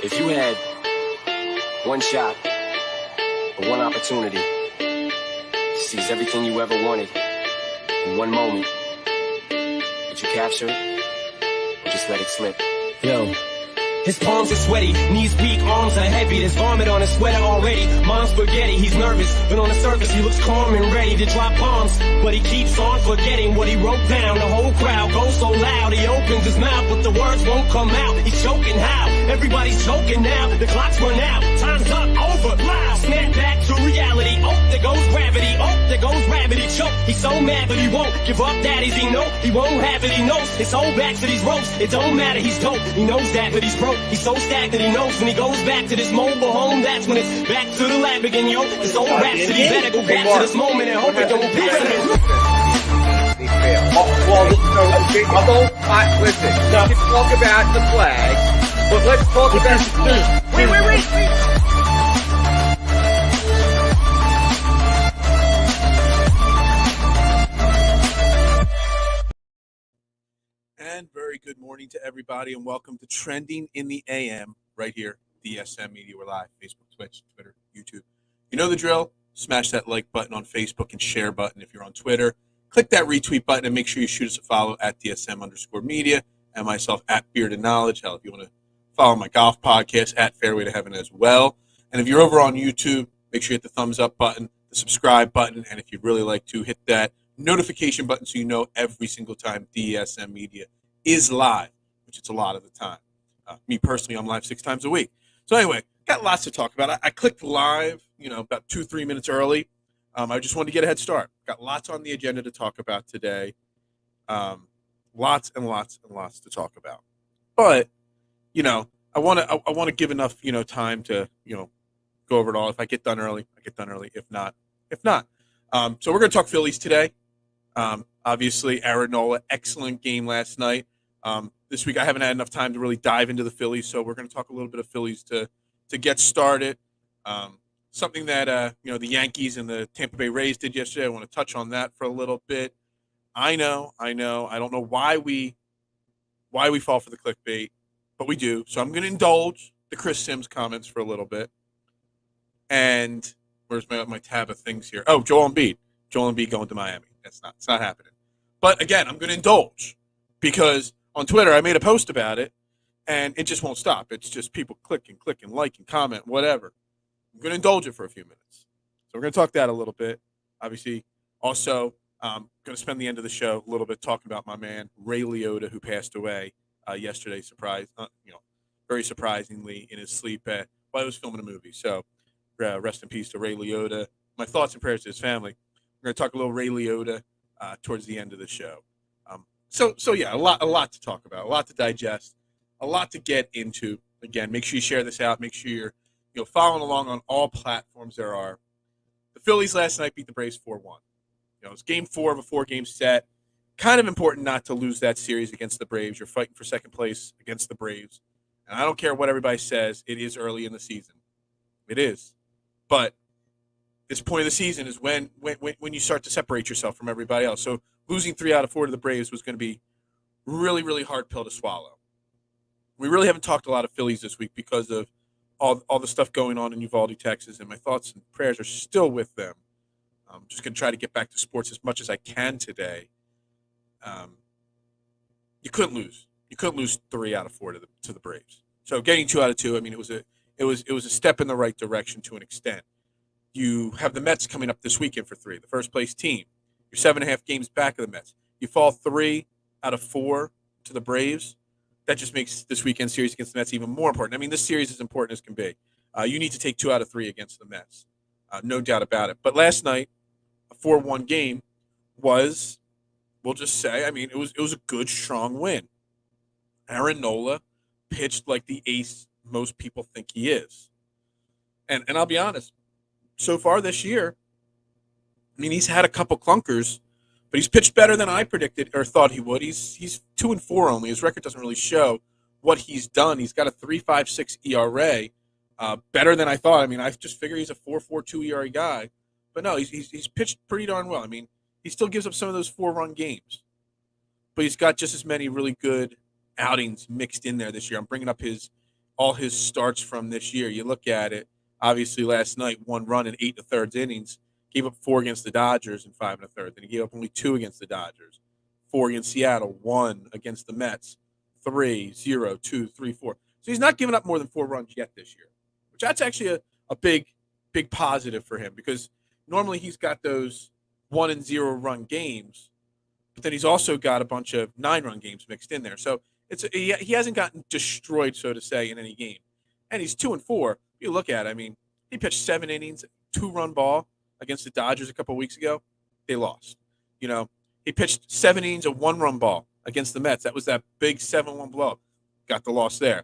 If you had one shot or one opportunity to seize everything you ever wanted in one moment, would you capture it or just let it slip? Yo. His palms are sweaty, knees weak, arms are heavy. There's vomit on his sweater already. Mom's spaghetti, he's nervous, but on the surface he looks calm and ready to drop bombs. But he keeps on forgetting what he wrote down. The whole crowd goes so loud, he opens his mouth, but the words won't come out. He's choking how? Everybody's choking now. The clock's run out, time's up, over, loud. Snap back to reality. Oh, there goes gravity. Oh, there goes rabbit. He choke. He's so mad, but he won't give up. Daddies, he know he won't have it. He knows his whole back to these ropes. It don't matter, he's dope. He knows that, but he's broke. He's so stagnant, he knows when he goes back to this mobile home, that's when it's back to the lab again, yo. This old rhapsody better go back to this moment and hope it don't pass him. Listen, we can talk about the flag, but let's talk about... Wait. And very good morning to everybody, and welcome to Trending in the AM right here, DSM Media. We're live, Facebook, Twitch, Twitter, YouTube. You know the drill. Smash that like button on Facebook and share button if you're on Twitter. Click that retweet button and make sure you shoot us a follow at DSM_media and myself at Bearded Knowledge. Hell, if you want to follow my golf podcast at Fairway to Heaven as well. And if you're over on YouTube, make sure you hit the thumbs up button, the subscribe button, and if you'd really like to, hit that notification button so you know every single time DSM Media is live, which it's a lot of the time. Me personally, I'm live 6 times a week. So anyway, got lots to talk about. I clicked live, about 2-3 minutes early. I just wanted to get a head start. Got lots on the agenda to talk about today. Lots and lots and lots to talk about. But, I want to give enough, time to, go over it all. If I get done early, I get done early. If not. So we're going to talk Phillies today. Obviously, Nola, excellent game last night. This week I haven't had enough time to really dive into the Phillies, so we're going to talk a little bit of Phillies to get started. Something that the Yankees and the Tampa Bay Rays did yesterday. I want to touch on that for a little bit. I know. I don't know why we fall for the clickbait, but we do. So I'm going to indulge the Chris Sims comments for a little bit. And where's my tab of things here? Oh, Joel Embiid going to Miami. It's not happening. But again, I'm going to indulge because on Twitter I made a post about it, and it just won't stop. It's just people click and like and comment, whatever. I'm going to indulge it for a few minutes. So we're going to talk that a little bit. Obviously, also going to spend the end of the show a little bit talking about my man Ray Liotta, who passed away yesterday. Very surprisingly in his sleep while he was filming a movie. So rest in peace to Ray Liotta. My thoughts and prayers to his family. We're going to talk a little Ray Liotta towards the end of the show. So yeah, a lot to talk about, a lot to digest, a lot to get into. Again, make sure you share this out. Make sure you're following along on all platforms there are. The Phillies last night beat the Braves 4-1. It's game 4 of a 4-game set. Kind of important not to lose that series against the Braves. You're fighting for second place against the Braves. And I don't care what everybody says. It is early in the season. It is. But this point of the season is when you start to separate yourself from everybody else. So losing 3 out of 4 to the Braves was going to be really, really hard pill to swallow. We really haven't talked a lot of Phillies this week because of all the stuff going on in Uvalde, Texas, and my thoughts and prayers are still with them. I'm just going to try to get back to sports as much as I can today. You couldn't lose. You couldn't lose 3 out of 4 to the Braves. So getting 2 out of 2, I mean, it was a step in the right direction to an extent. You have the Mets coming up this weekend for 3, the first place team. You're 7.5 games back of the Mets. You fall 3 out of 4 to the Braves. That just makes this weekend series against the Mets even more important. I mean, this series is important as can be. You need to take 2 out of 3 against the Mets. No doubt about it. But last night, a 4-1 game was, we'll just say, I mean, it was a good, strong win. Nola pitched like the ace most people think he is. And I'll be honest, so far this year, I mean, he's had a couple clunkers, but he's pitched better than I predicted or thought he would. He's 2-4 only. His record doesn't really show what he's done. He's got a 3.56 ERA, better than I thought. I mean, I just figure he's a 4.42 ERA guy, but no, he's pitched pretty darn well. I mean, he still gives up some of those 4-run games, but he's got just as many really good outings mixed in there this year. I'm bringing up his all his starts from this year. You look at it, obviously last night, 1 run in 8 1/3 innings, gave up 4 against the Dodgers in 5 1/3. Then he gave up only 2 against the Dodgers, 4 against Seattle, 1 against the Mets, 3, 0, 2, 3, 4. So he's not giving up more than 4 runs yet this year, which that's actually a big positive for him, because normally he's got those 1 and 0 run games, but then he's also got a bunch of 9-run games mixed in there. So he hasn't gotten destroyed, so to say, in any game. And he's 2 and 4. You look at it, I mean, he pitched 7 innings, 2-run ball against the Dodgers a couple weeks ago. They lost. You know, he pitched 7 innings, a 1-run ball against the Mets. That was that big 7-1 blow. Got the loss there.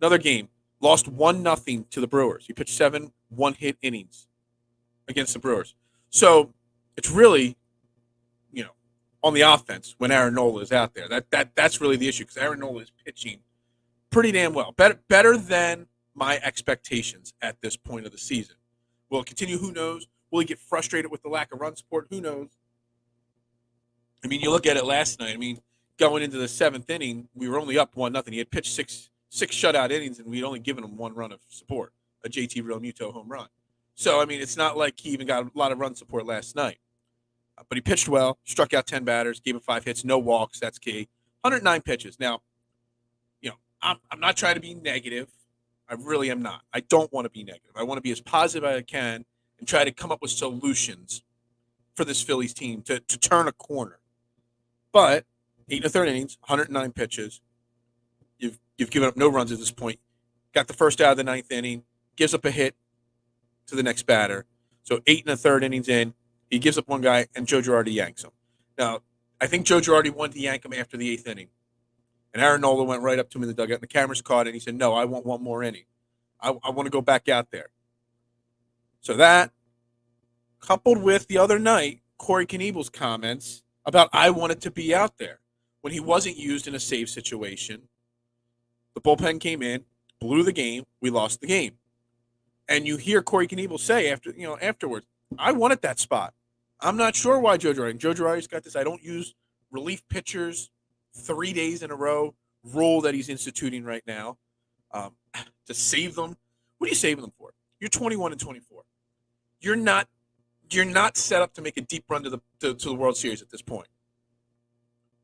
Another game, lost 1-0 to the Brewers. He pitched 7 one-hit innings against the Brewers. So it's really, you know, on the offense when Aaron Nola is out there. That's really the issue, because Aaron Nola is pitching pretty damn well. Better than my expectations at this point of the season. Will it continue? Who knows? Will he get frustrated with the lack of run support? Who knows? I mean, you look at it last night. I mean, going into the 7th inning, we were only up 1-0. He had pitched six shutout innings, and we'd only given him 1 run of support, a JT Realmuto home run. So, I mean, it's not like he even got a lot of run support last night. But he pitched well, struck out 10 batters, gave him 5 hits, no walks. That's key. 109 pitches. Now, you know, I'm not trying to be negative. I really am not. I don't want to be negative. I want to be as positive as I can and try to come up with solutions for this Phillies team to turn a corner. But 8 1/3 innings, 109 pitches. You've given up no runs at this point. Got the first out of the 9th inning, gives up a hit to the next batter. So 8 1/3 innings in, he gives up one guy, and Joe Girardi yanks him. Now, I think Joe Girardi wanted to yank him after the 8th inning. And Aaron Nola went right up to him in the dugout, and the cameras caught it, and he said, no, I want one more inning. I want to go back out there. So that, coupled with the other night, Corey Knievel's comments about I wanted to be out there when he wasn't used in a save situation. The bullpen came in, blew the game, we lost the game. And you hear Corey Knievel say afterwards, I wanted that spot. I'm not sure why Joe Girardi's got this I don't use relief pitchers 3 days in a row rule that he's instituting right now to save them. What are you saving them for? You're 21 and 24. You're not set up to make a deep run to the World Series at this point.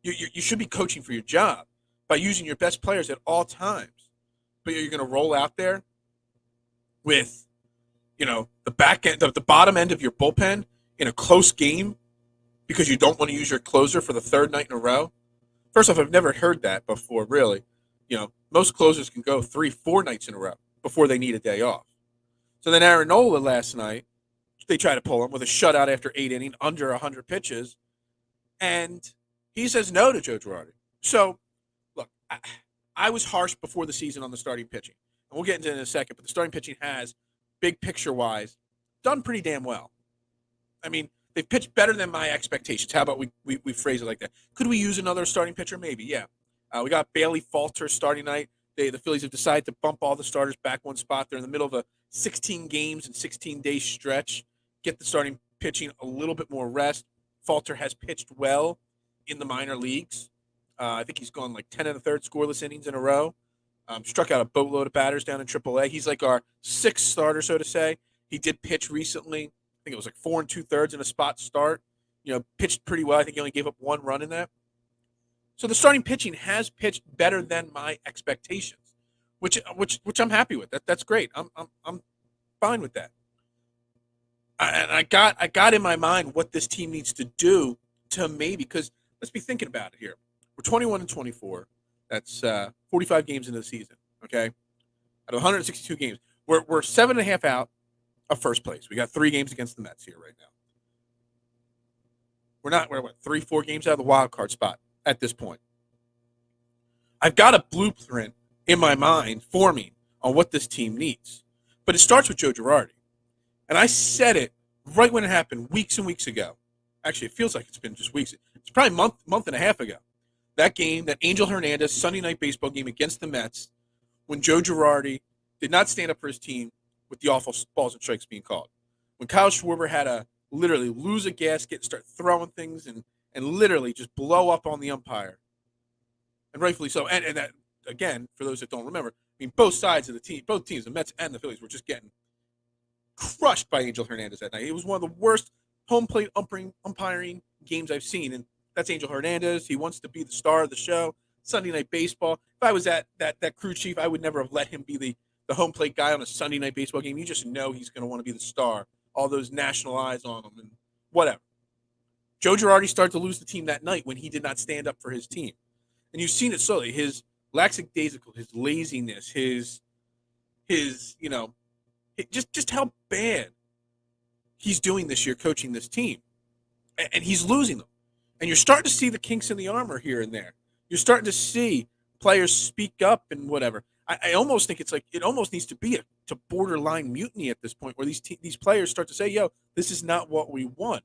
You should be coaching for your job by using your best players at all times. But you're going to roll out there with, the back end, the bottom end of your bullpen in a close game because you don't want to use your closer for the 3rd night in a row. First off, I've never heard that before, really. Most closers can go 3-4 nights in a row before they need a day off. So then Aaron Nola last night, they try to pull him with a shutout after 8 innings, under 100 pitches, and he says no to Joe Girardi. So, look, I was harsh before the season on the starting pitching. And we'll get into it in a second, but the starting pitching has, big picture-wise, done pretty damn well. I mean, they've pitched better than my expectations. How about we phrase it like that? Could we use another starting pitcher? Maybe, yeah. We got Bailey Falter starting night. The Phillies have decided to bump all the starters back one spot. They're in the middle of a 16 games and 16-day stretch. Get the starting pitching a little bit more rest. Falter has pitched well in the minor leagues. I think he's gone like 10 1/3 scoreless innings in a row. Struck out a boatload of batters down in AAA. He's like our 6th starter, so to say. He did pitch recently. I think it was like 4 2/3 in a spot start. Pitched pretty well. I think he only gave up 1 run in that. So the starting pitching has pitched better than my expectations, which I'm happy with. That's great. I'm fine with that. And I got in my mind what this team needs to do to maybe, because let's be thinking about it here. We're 21 and 24. That's 45 games into the season. Okay, out of 162 games, we're 7.5 out of first place. We got 3 games against the Mets here right now. We're 3-4 games out of the wild card spot at this point. I've got a blueprint in my mind forming on what this team needs, but it starts with Joe Girardi. And I said it right when it happened weeks and weeks ago. Actually, it feels like it's been just weeks. It's probably a month and a half ago. That game, that Angel Hernandez Sunday night baseball game against the Mets, when Joe Girardi did not stand up for his team with the awful balls and strikes being called. When Kyle Schwarber had to literally lose a gasket and start throwing things and literally just blow up on the umpire. And rightfully so. And that, again, for those that don't remember, mean, both sides of the team, both teams, the Mets and the Phillies, were just getting crushed by Angel Hernandez that night. It was one of the worst home plate umpiring games I've seen, and that's Angel Hernandez. He wants to be the star of the show. Sunday Night Baseball. If I was that crew chief, I would never have let him be the home plate guy on a Sunday Night Baseball game. You just know he's going to want to be the star. All those national eyes on him and whatever. Joe Girardi started to lose the team that night when he did not stand up for his team. And you've seen it slowly. His lackadaisical, his laziness, his just how bad he's doing this year coaching this team. And he's losing them. And you're starting to see the kinks in the armor here and there. You're starting to see players speak up and whatever. I almost think it's like it almost needs to be to borderline mutiny at this point where these players start to say, yo, this is not what we want.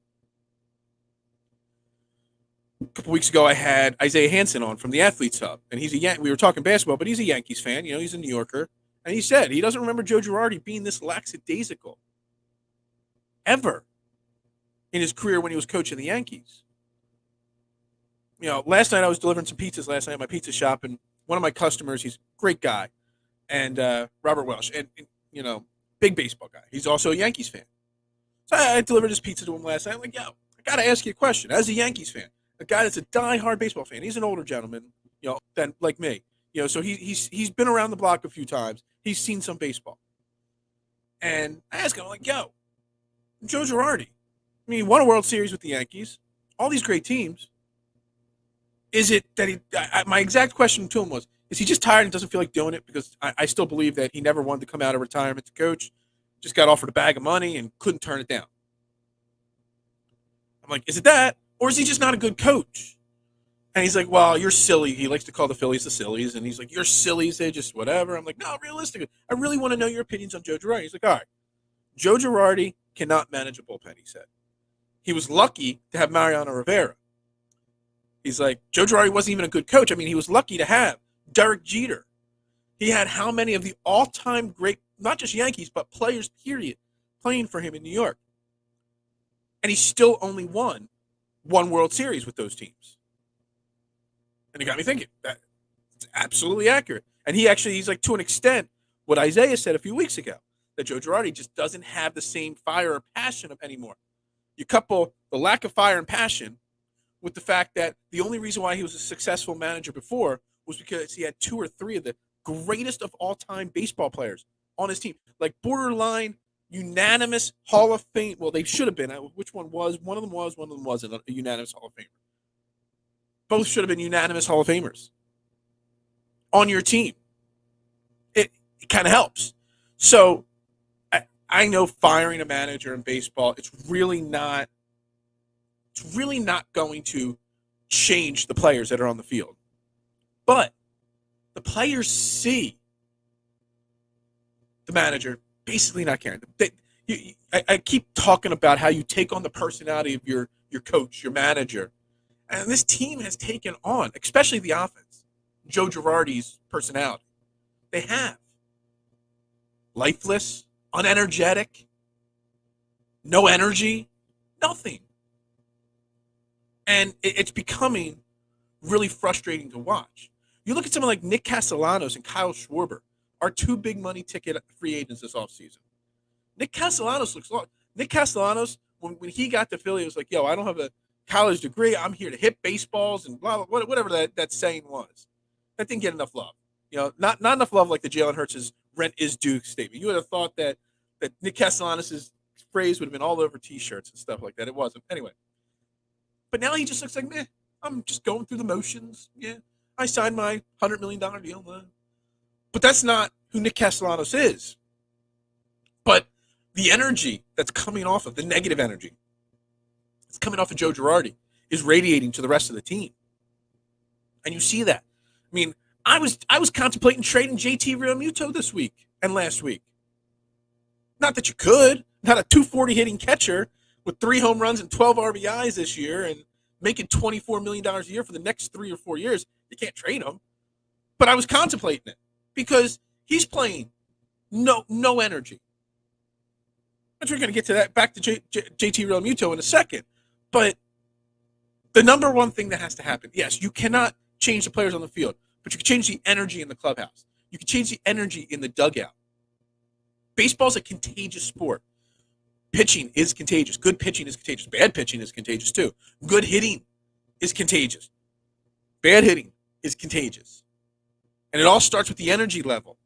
A couple weeks ago, I had Isaiah Hansen on from the Athletes Hub, and we were talking basketball, but he's a Yankees fan. You know, he's a New Yorker. And he said he doesn't remember Joe Girardi being this lackadaisical ever in his career when he was coaching the Yankees. You know, last night I was delivering some pizzas last night at my pizza shop, and one of my customers, he's a great guy, and Robert Welsh, and you know, big baseball guy. He's also a Yankees fan. So I delivered his pizza to him last night. I'm like, yo, I got to ask you a question. As a Yankees fan, a guy that's a diehard baseball fan, he's an older gentleman, you know, than like me. You know, so he's been around the block a few times. He's seen some baseball. And I asked him, I'm like, yo, Joe Girardi, I mean, he won a World Series with the Yankees, all these great teams. Is it that my exact question to him was, is he just tired and doesn't feel like doing it? Because I still believe that he never wanted to come out of retirement to coach, just got offered a bag of money and couldn't turn it down. I'm like, is it that? Or is he just not a good coach? And he's like, well, you're silly. He likes to call the Phillies the sillies. And he's like, you're sillies. They just whatever. I'm like, no, realistically, I really want to know your opinions on Joe Girardi. He's like, all right, Joe Girardi cannot manage a bullpen, he said. He was lucky to have Mariano Rivera. He's like, Joe Girardi wasn't even a good coach. I mean, he was lucky to have Derek Jeter. He had how many of the all-time great, not just Yankees, but players, period, playing for him in New York. And he still only won one World Series with those teams. And it got me thinking, that's absolutely accurate. And he's like, to an extent, what Isaiah said a few weeks ago, that Joe Girardi just doesn't have the same fire or passion anymore. You couple the lack of fire and passion with the fact that the only reason why he was a successful manager before was because he had two or three of the greatest of all-time baseball players on his team. Like borderline, unanimous Hall of Fame. Well, they should have been. Which one was? One of them wasn't a unanimous Hall of Famer. Both should have been unanimous Hall of Famers on your team. It kind of helps. So I know firing a manager in baseball, it's really not going to change the players that are on the field. But the players see the manager basically not caring. I keep talking about how you take on the personality of your coach, your manager. And this team has taken on, especially the offense, Joe Girardi's personality. They have. Lifeless, unenergetic, no energy, nothing. And it's becoming really frustrating to watch. You look at someone like Nick Castellanos and Kyle Schwarber, our two big money ticket free agents this offseason. Nick Castellanos looks lost. Nick Castellanos, when he got to Philly, it was like, yo, I don't have a college degree. I'm here to hit baseballs and blah, blah, whatever that saying was. That didn't get enough love. You know, not enough love like the Jalen Hurts' rent is due statement. You would have thought that Nick Castellanos' phrase would have been all over T-shirts and stuff like that. It wasn't. Anyway. But now he just looks like, meh, I'm just going through the motions. Yeah, I signed my $100 million deal. But that's not who Nick Castellanos is. But the energy that's coming off of, the negative energy that's coming off of Joe Girardi is radiating to the rest of the team. And you see that. I mean, I was contemplating trading JT Realmuto this week and last week. Not that you could. Not a 240 hitting catcher with 3 home runs and 12 RBIs this year and making $24 million a year for the next 3 or 4 years. You can't trade him. But I was contemplating it because he's playing no energy. But we're going to get to that, back to JT Realmuto in a second. But the number one thing that has to happen, yes, you cannot change the players on the field, but you can change the energy in the clubhouse. You can change the energy in the dugout. Baseball's a contagious sport. Pitching is contagious. Good pitching is contagious. Bad pitching is contagious too. Good hitting is contagious. Bad hitting is contagious. And it all starts with the energy level.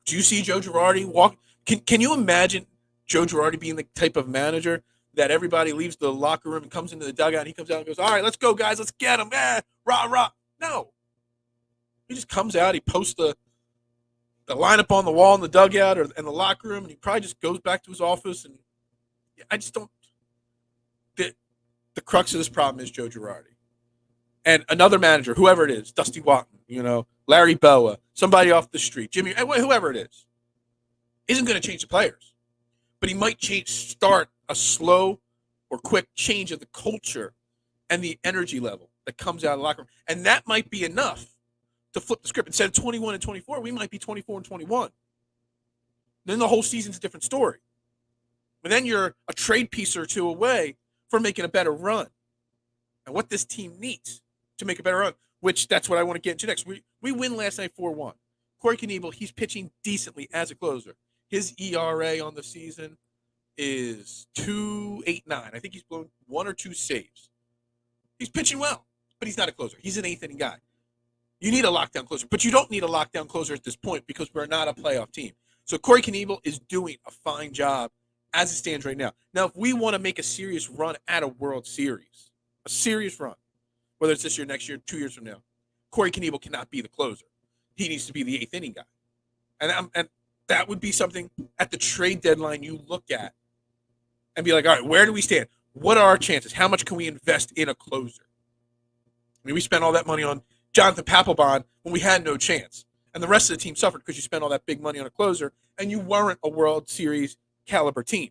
Do you see Joe Girardi walk? Can you imagine Joe Girardi being the type of manager that everybody leaves the locker room and comes into the dugout and he comes out and goes, all right, let's go, guys. Let's get him. Rah, rah. No. He just comes out. He posts the lineup on the wall in the dugout or in the locker room, and he probably just goes back to his office. And I just don't. The crux of this problem is Joe Girardi. And another manager, whoever it is, Dusty Watton, Larry Boa, somebody off the street, Jimmy, whoever it is, isn't going to change the players. But he might start a slow or quick change of the culture and the energy level that comes out of the locker room. And that might be enough to flip the script. Instead of 21-24, we might be 24-21. Then the whole season's a different story. But then you're a trade piece or two away from making a better run. And what this team needs to make a better run, which that's what I want to get into next. We win last night 4-1. Corey Knebel, he's pitching decently as a closer. His ERA on the season is 2.89. I think he's blown 1 or 2 saves. He's pitching well, but he's not a closer. He's an eighth inning guy. You need a lockdown closer, but you don't need a lockdown closer at this point because we're not a playoff team. So Corey Knebel is doing a fine job as it stands right now. Now, if we want to make a serious run at a World Series, a serious run, whether it's this year, next year, 2 years from now, Corey Knebel cannot be the closer. He needs to be the eighth inning guy. And that would be something at the trade deadline you look at and be like, all right, where do we stand? What are our chances? How much can we invest in a closer? I mean, we spent all that money on Jonathan Papelbon when we had no chance. And the rest of the team suffered because you spent all that big money on a closer and you weren't a World Series caliber team.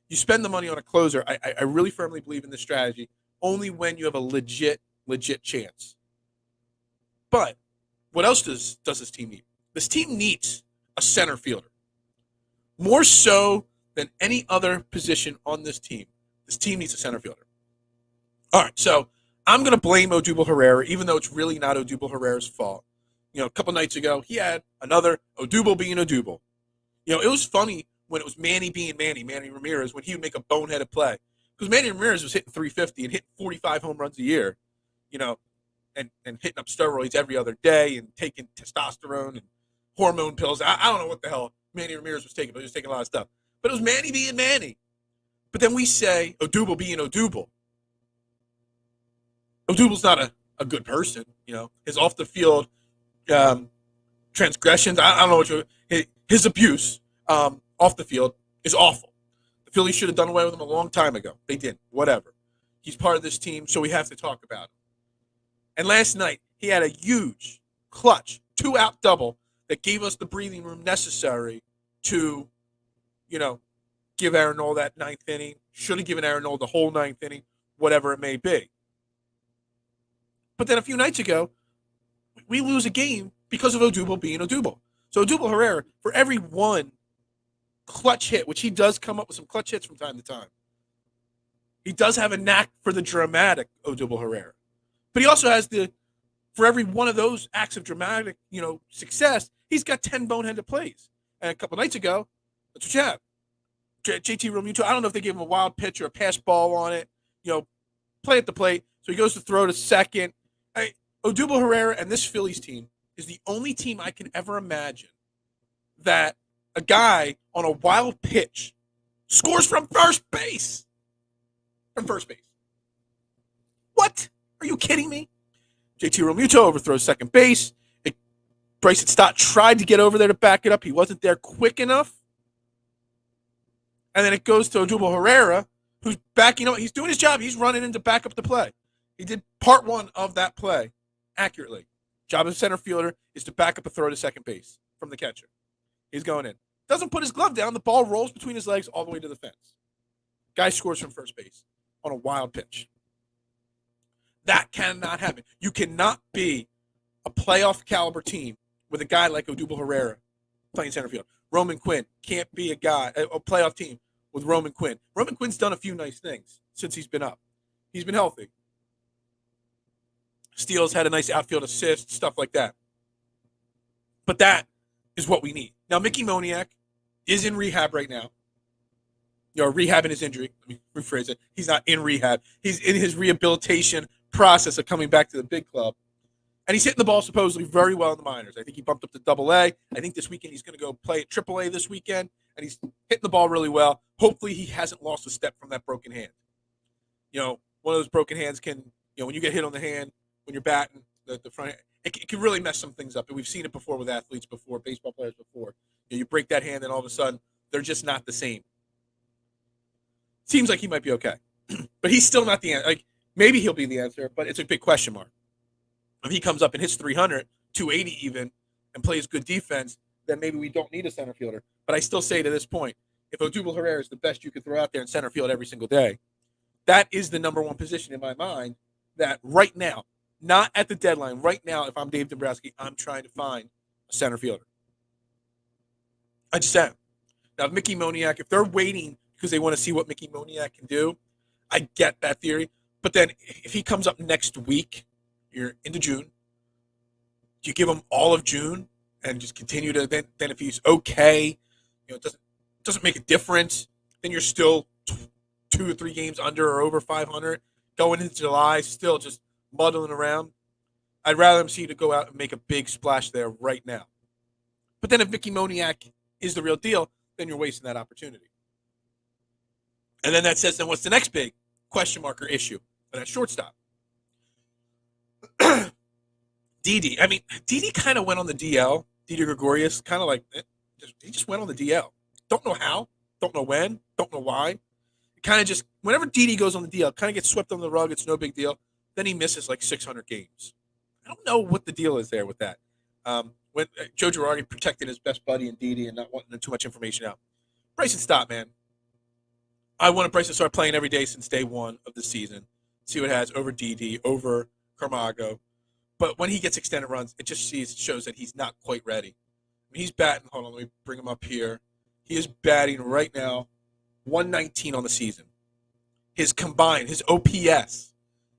You spend the money on a closer. I really firmly believe in this strategy only when you have a legit chance. But what else does this team need? This team needs a center fielder. More so than any other position on this team needs a center fielder. All right, so I'm going to blame Odubel Herrera, even though it's really not Odubel Herrera's fault. A couple nights ago, he had another Odubel being Odubel. It was funny when it was Manny being Manny Ramirez, when he would make a boneheaded play. Because Manny Ramirez was hitting 350 and hitting 45 home runs a year, and hitting up steroids every other day and taking testosterone and hormone pills. I don't know what the hell Manny Ramirez was taking, but he was taking a lot of stuff. But it was Manny being Manny. But then we say Odubel being Odubel. Odubel's not a good person, His off the field transgressions. I don't know his abuse off the field is awful. The Phillies should have done away with him a long time ago. They didn't. Whatever. He's part of this team, so we have to talk about him. And last night he had a huge clutch 2-out double that gave us the breathing room necessary to, give Aaron Nola that ninth inning. Should have given Aaron Nola the whole ninth inning, whatever it may be. But then a few nights ago, we lose a game because of Odubel being Odubel. So Odubel Herrera, for every one clutch hit, which he does come up with some clutch hits from time to time, he does have a knack for the dramatic Odubel Herrera. But he also has for every one of those acts of dramatic, success, he's got 10 boneheaded plays. And a couple nights ago, that's what you have. JT Realmuto, I don't know if they gave him a wild pitch or a pass ball on it, play at the plate. So he goes to throw to second. Odubel Herrera and this Phillies team is the only team I can ever imagine that a guy on a wild pitch scores from first base. From first base. What? Are you kidding me? JT Realmuto overthrows second base. Bryson Stott tried to get over there to back it up. He wasn't there quick enough. And then it goes to Odubel Herrera, who's backing up. He's doing his job. He's running in to back up the play. He did part one of that play accurately. Job of center fielder is to back up a throw to second base from the catcher. He's going in. Doesn't put his glove down. The ball rolls between his legs all the way to the fence. Guy scores from first base on a wild pitch. That cannot happen. You cannot be a playoff caliber team with a guy like Odubel Herrera playing center field. Roman Quinn can't be a playoff team with Roman Quinn. Roman Quinn's done a few nice things since he's been up. He's been healthy. Steals, had a nice outfield assist, stuff like that. But that is what we need. Now, Mickey Moniak is in rehab right now. Rehabbing his injury. Let me rephrase it. He's not in rehab. He's in his rehabilitation process of coming back to the big club. And he's hitting the ball supposedly very well in the minors. I think he bumped up to AA. I think this weekend he's going to go play at AAA this weekend. And he's hitting the ball really well. Hopefully he hasn't lost a step from that broken hand. One of those broken hands can, when you get hit on the hand, when you're batting, the front hand, it can really mess some things up. And we've seen it before with athletes before, baseball players before. You break that hand and all of a sudden they're just not the same. Seems like he might be okay. But he's still not the answer. Like, maybe he'll be the answer, but it's a big question mark. If he comes up and hits 300, 280 even, and plays good defense, then maybe we don't need a center fielder. But I still say to this point, if Odubel Herrera is the best you could throw out there in center field every single day, that is the number one position in my mind that right now, not at the deadline, right now, if I'm Dave Dombrowski, I'm trying to find a center fielder. I just am. Now, Mickey Moniak, if they're waiting because they want to see what Mickey Moniak can do, I get that theory. But then if he comes up next week, you're into June, do you give him all of June and just continue to then if he's okay, it doesn't make a difference, then you're still 2 or 3 games under or over 500 going into July, still just muddling around. I'd rather him see you to go out and make a big splash there right now. But then if Mickey Moniak is the real deal, then you're wasting that opportunity. And then that says, then what's the next big question mark or issue? And that's shortstop. Didi. I mean, Didi kind of went on the DL. Didi Gregorius, kind of like, he just went on the DL. Don't know how, don't know when, don't know why. It kind of just, whenever Didi goes on the DL, kind of gets swept under the rug, it's no big deal. Then he misses like 600 games. I don't know what the deal is there with that. When Joe Girardi protected his best buddy in Didi and not wanting too much information out. Bryson Stott, man. I wanted Bryson to start playing every day since day one of the season. See what it has over Didi, over Camargo. But when he gets extended runs, it just shows that he's not quite ready. I mean, he's batting. Hold on, let me bring him up here. He is batting right now 119 on the season. His combined, his OPS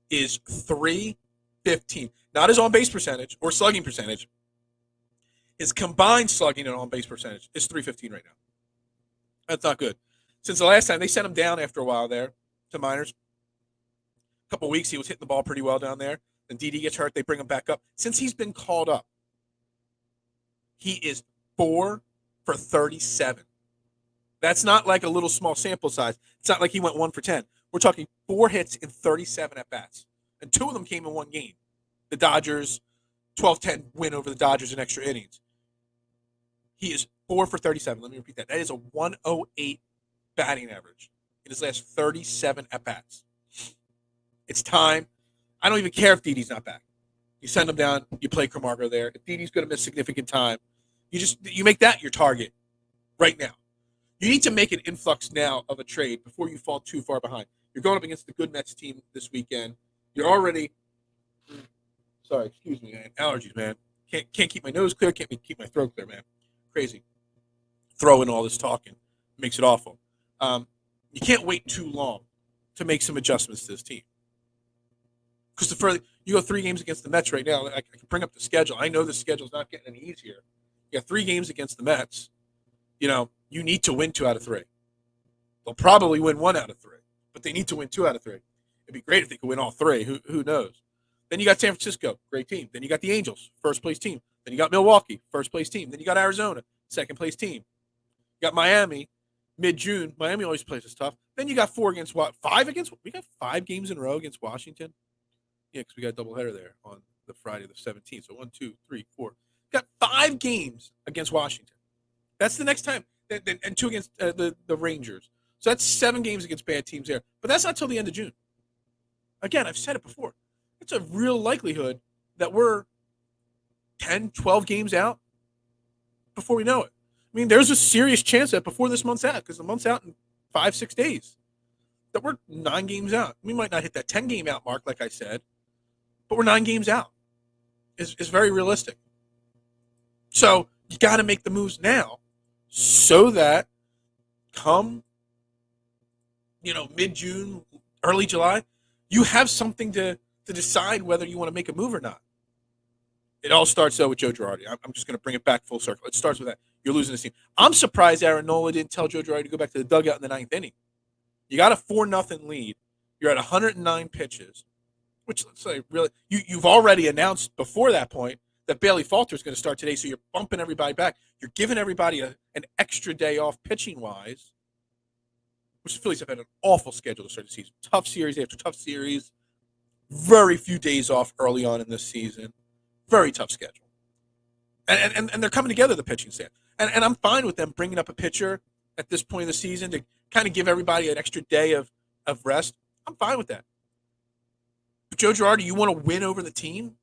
is 315. Not his on-base percentage or slugging percentage. His combined slugging and on-base percentage is 315 right now. That's not good. Since the last time, they sent him down after a while there to minors. A couple of weeks, he was hitting the ball pretty well down there. Then Didi gets hurt, they bring him back up. Since he's been called up, he is 4 for 37. That's not like a little small sample size. It's not like he went 1 for 10. We're talking 4 hits in 37 at-bats. And 2 of them came in one game. The Dodgers, 12-10 win over the Dodgers in extra innings. He is 4 for 37. Let me repeat that. That is a 108 batting average in his last 37 at-bats. It's time. I don't even care if Didi's not back. You send him down, you play Camargo there. If Didi's going to miss significant time, you make that your target right now. You need to make an influx now of a trade before you fall too far behind. You're going up against the good Mets team this weekend. You're already sorry, excuse me, man. Allergies, man. Can't keep my nose clear, can't keep my throat clear, man. Crazy. Throw in all this talking. Makes it awful. You can't wait too long to make some adjustments to this team. Because the further you go 3 games against the Mets right now, I can bring up the schedule. I know the schedule's not getting any easier. You got 3 games against the Mets. You need to win 2 out of 3. They'll probably win 1 out of 3, but they need to win 2 out of 3. It'd be great if they could win all 3. Who knows? Then you got San Francisco, great team. Then you got the Angels, first place team. Then you got Milwaukee, first place team. Then you got Arizona, second place team. You got Miami, mid-June. Miami always plays us tough. Then you got 5 against. We got 5 games in a row against Washington. Yeah, because we got a doubleheader there on the Friday the 17th. So 1, 2, 3, 4. Got 5 games against Washington. That's the next time. And 2 against the Rangers. So that's 7 games against bad teams there. But that's not till the end of June. Again, I've said it before. It's a real likelihood that we're 10, 12 games out before we know it. I mean, there's a serious chance that before this month's out, because the month's out in 5, 6 days, that we're 9 games out. We might not hit that 10-game out mark, like I said, but we're 9 games out. It's very realistic. So you got to make the moves now so that come, mid-June, early July, you have something to decide whether you want to make a move or not. It all starts, though, with Joe Girardi. I'm just going to bring it back full circle. It starts with that. You're losing this team. I'm surprised Aaron Nola didn't tell Joe Girardi to go back to the dugout in the ninth inning. You got a 4-0 lead. You're at 109 pitches, which, let's say, really, you've already announced before that point that Bailey Falter is going to start today, so you're bumping everybody back. You're giving everybody an extra day off pitching-wise, which the Phillies have had an awful schedule to start the season. Tough series after tough series. Very few days off early on in this season. Very tough schedule. And they're coming together, the pitching staff. And I'm fine with them bringing up a pitcher at this point of the season to kind of give everybody an extra day of rest. I'm fine with that. But Joe Girardi, you want to win over the team?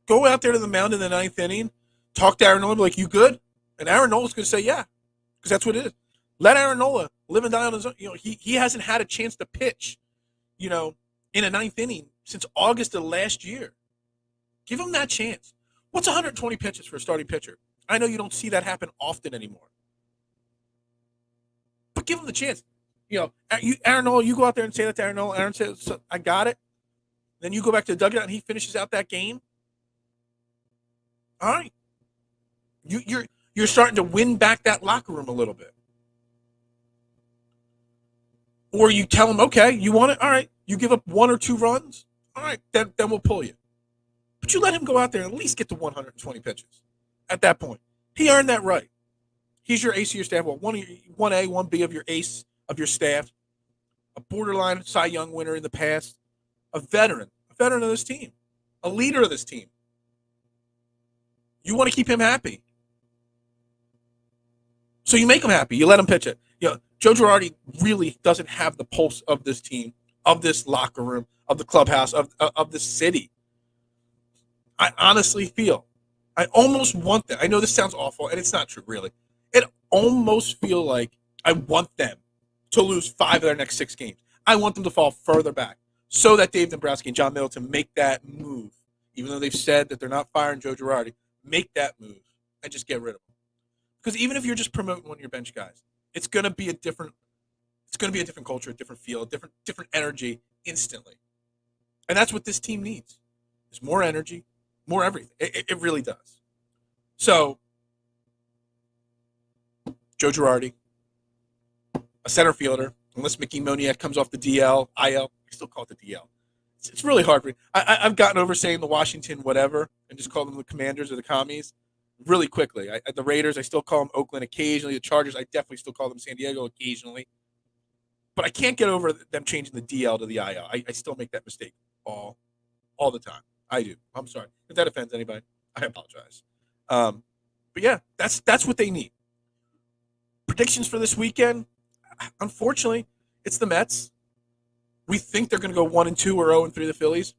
Go out there to the mound in the ninth inning, talk to Aaron Nola, be like, you good? And Aaron Nola's going to say, yeah, because that's what it is. Let Aaron Nola live and die on his own. You know, he hasn't had a chance to pitch, you know, in a ninth inning since August of last year. Give him that chance. What's 120 pitches for a starting pitcher? I know you don't see that happen often anymore. But give him the chance. You know, Aaron Nola, you go out there and say that to Aaron Nola. Aaron says, I got it. Then you go back to the dugout and he finishes out that game. All right. You're starting to win back that locker room a little bit. Or you tell him, okay, you want it? All right. You give up 1 or 2 runs? All right, then we'll pull you. But you let him go out there and at least get to 120 pitches at that point. He earned that right. He's your ace of your staff. Well, 1A, 1B of your ace of your staff. A borderline Cy Young winner in the past. A veteran of this team. A leader of this team. You want to keep him happy. So you make him happy. You let him pitch it. You know, Joe Girardi really doesn't have the pulse of this team, of this locker room, of the clubhouse, of the city. I honestly feel, I almost want that. I know this sounds awful, and it's not true, really. It almost feel like I want them to lose 5 of their next 6 games. I want them to fall further back so that Dave Dombrowski and John Middleton make that move, even though they've said that they're not firing Joe Girardi. Make that move and just get rid of him. Because even if you're just promoting one of your bench guys, it's going to be a different culture, a different feel, a different energy instantly. And that's what this team needs. Is more energy, more everything. It really does. So, Joe Girardi, a center fielder, unless Mickey Moniak comes off the DL, IL, I still call it the DL. It's really hard for me. I've gotten over saying the Washington whatever and just call them the Commanders or the Commies really quickly. The Raiders, I still call them Oakland occasionally. The Chargers, I definitely still call them San Diego occasionally. But I can't get over them changing the DL to the IL. I still make that mistake all the time. I do. I'm sorry. If that offends anybody, I apologize. But yeah, that's what they need. Predictions for this weekend, unfortunately, it's the Mets. We think they're going to go 1-2 or 0-3 the Phillies.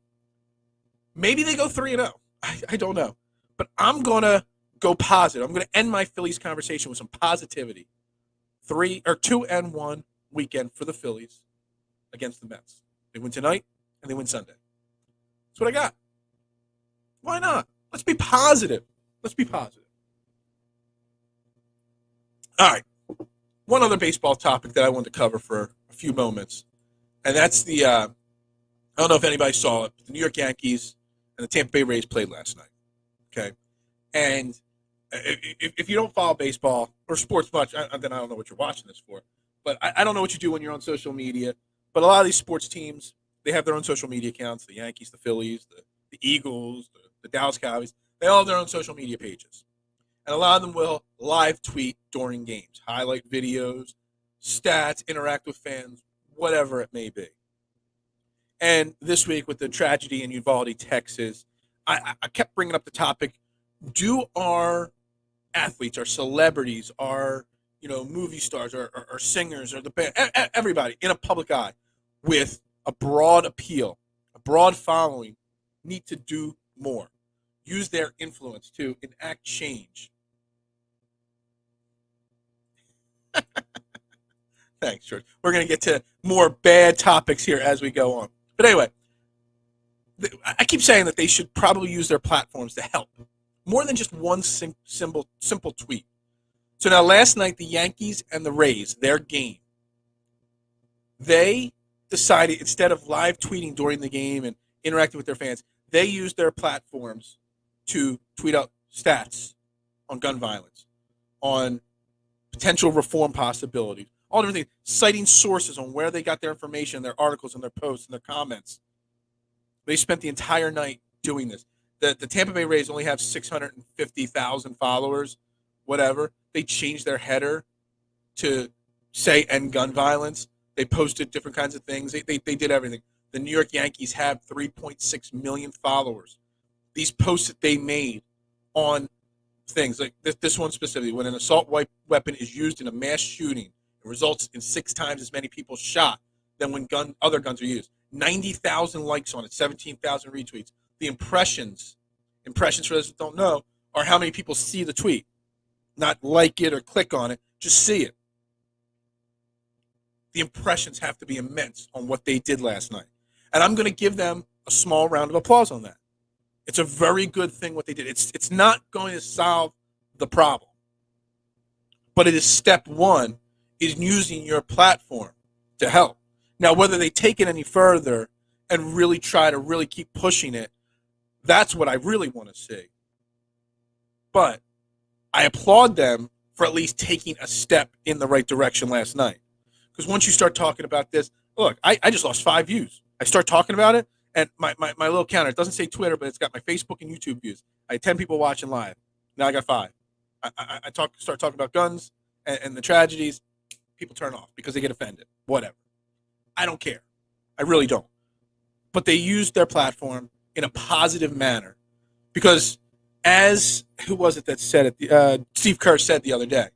Maybe they go 3-0. I don't know. But I'm going to go positive. I'm going to end my Phillies conversation with some positivity. 2-1 weekend for the Phillies against the Mets. They win tonight and they win Sunday. That's what I got. Why not? Let's be positive. Let's be positive. All right. One other baseball topic that I wanted to cover for a few moments, and that's the I don't know if anybody saw it, but the New York Yankees and the Tampa Bay Rays played last night. Okay? And if you don't follow baseball or sports much, then I don't know what you're watching this for. But I don't know what you do when you're on social media. But a lot of these sports teams, they have their own social media accounts. The Yankees, the Phillies, the Eagles, the Dallas Cowboys. They all have their own social media pages. And a lot of them will live tweet during games, highlight videos, stats, interact with fans, whatever it may be. And this week with the tragedy in Uvalde, Texas, I kept bringing up the topic, do our athletes, our celebrities, our movie stars, or singers, or the band, everybody in a public eye with a broad appeal, a broad following, need to do more. Use their influence to enact change. Thanks, George. We're going to get to more bad topics here as we go on. But anyway, I keep saying that they should probably use their platforms to help. More than just one simple tweet. So now last night, the Yankees and the Rays, their game, they decided instead of live tweeting during the game and interacting with their fans, they used their platforms to tweet out stats on gun violence, on potential reform possibilities, all different things, citing sources on where they got their information, their articles, and their posts, and their comments. They spent the entire night doing this. The Tampa Bay Rays only have 650,000 followers, whatever. They changed their header to say end gun violence. They posted different kinds of things. They did everything. The New York Yankees have 3.6 million followers. These posts that they made on things like this one specifically, when an assault weapon is used in a mass shooting, it results in 6 times as many people shot than when other guns are used. 90,000 likes on it, 17,000 retweets. The impressions for those that don't know, are how many people see the tweet. Not like it or click on it, just see it. The impressions have to be immense on what they did last night. And I'm going to give them a small round of applause on that. It's a very good thing what they did. It's not going to solve the problem. But it is step one, is using your platform to help. Now, whether they take it any further and really try to really keep pushing it, that's what I really want to see. But I applaud them for at least taking a step in the right direction last night. Because once you start talking about this, look, I just lost 5 views. I start talking about it, and my little counter, it doesn't say Twitter, but it's got my Facebook and YouTube views. I had 10 people watching live. Now I got 5. I start talking about guns and the tragedies. People turn off because they get offended. Whatever. I don't care. I really don't. But they used their platform in a positive manner. Because as, who was it that said it? Steve Kerr said the other day,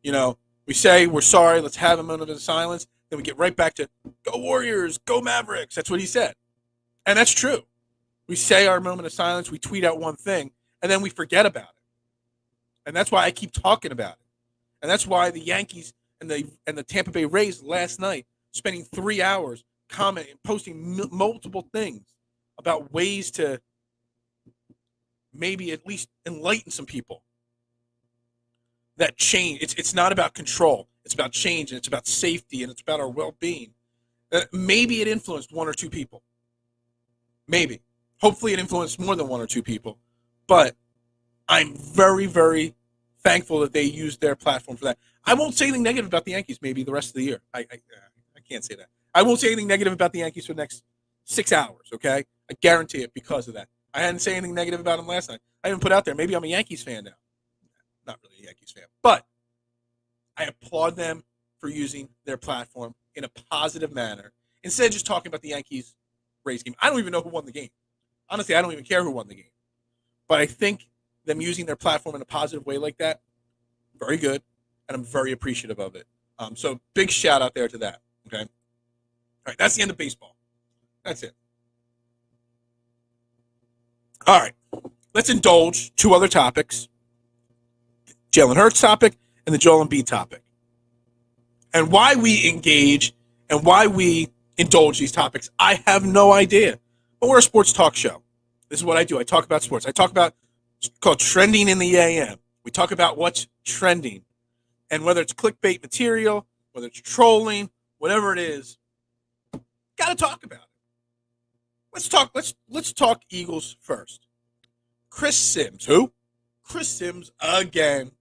we say we're sorry, let's have a moment of silence. Then we get right back to go Warriors, go Mavericks. That's what he said. And that's true. We say our moment of silence, we tweet out one thing, and then we forget about it. And that's why I keep talking about it. And that's why the Yankees and the Tampa Bay Rays last night, spending 3 hours commenting, posting multiple things about ways to maybe at least enlighten some people. That change, it's not about control. It's about change, and it's about safety, and it's about our well-being. Maybe it influenced 1 or 2 people. Maybe. Hopefully it influenced more than 1 or 2 people. But I'm very, very thankful that they used their platform for that. I won't say anything negative about the Yankees maybe the rest of the year. I can't say that. I won't say anything negative about the Yankees for the next 6 hours, okay? I guarantee it because of that. I hadn't said anything negative about them last night. I even put out there, maybe I'm a Yankees fan now. Not really a Yankees fan. But I applaud them for using their platform in a positive manner instead of just talking about the Yankees-Rays game. I don't even know who won the game. Honestly, I don't even care who won the game. But I think them using their platform in a positive way like that, very good, and I'm very appreciative of it. So big shout out there to that, okay? All right, that's the end of baseball. That's it. All right, let's indulge 2 other topics. Jalen Hurts topic and the Joel Embiid topic. And why we engage and why we indulge these topics, I have no idea. But we're a sports talk show. This is what I do. I talk about sports. I talk about, it's called Trending in the AM. We talk about what's trending. And whether it's clickbait material, whether it's trolling, whatever it is, got to talk about it. Let's talk Eagles first. Chris Sims. Who? Chris Sims again.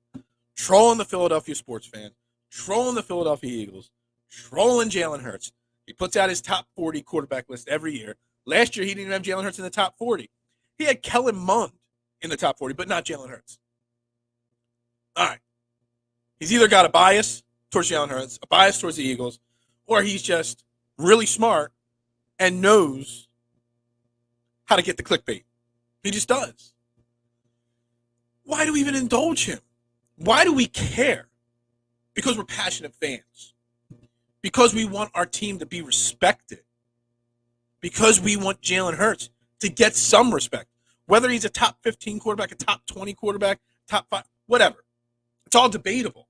Trolling the Philadelphia sports fans, trolling the Philadelphia Eagles, trolling Jalen Hurts. He puts out his top 40 quarterback list every year. Last year, he didn't even have Jalen Hurts in the top 40. He had Kellen Mond in the top 40, but not Jalen Hurts. All right. He's either got a bias towards Jalen Hurts, a bias towards the Eagles, or he's just really smart and knows how to get the clickbait. He just does. Why do we even indulge him? Why do we care? Because we're passionate fans. Because we want our team to be respected. Because we want Jalen Hurts to get some respect. Whether he's a top 15 quarterback, a top 20 quarterback, top 5, whatever. It's all debatable.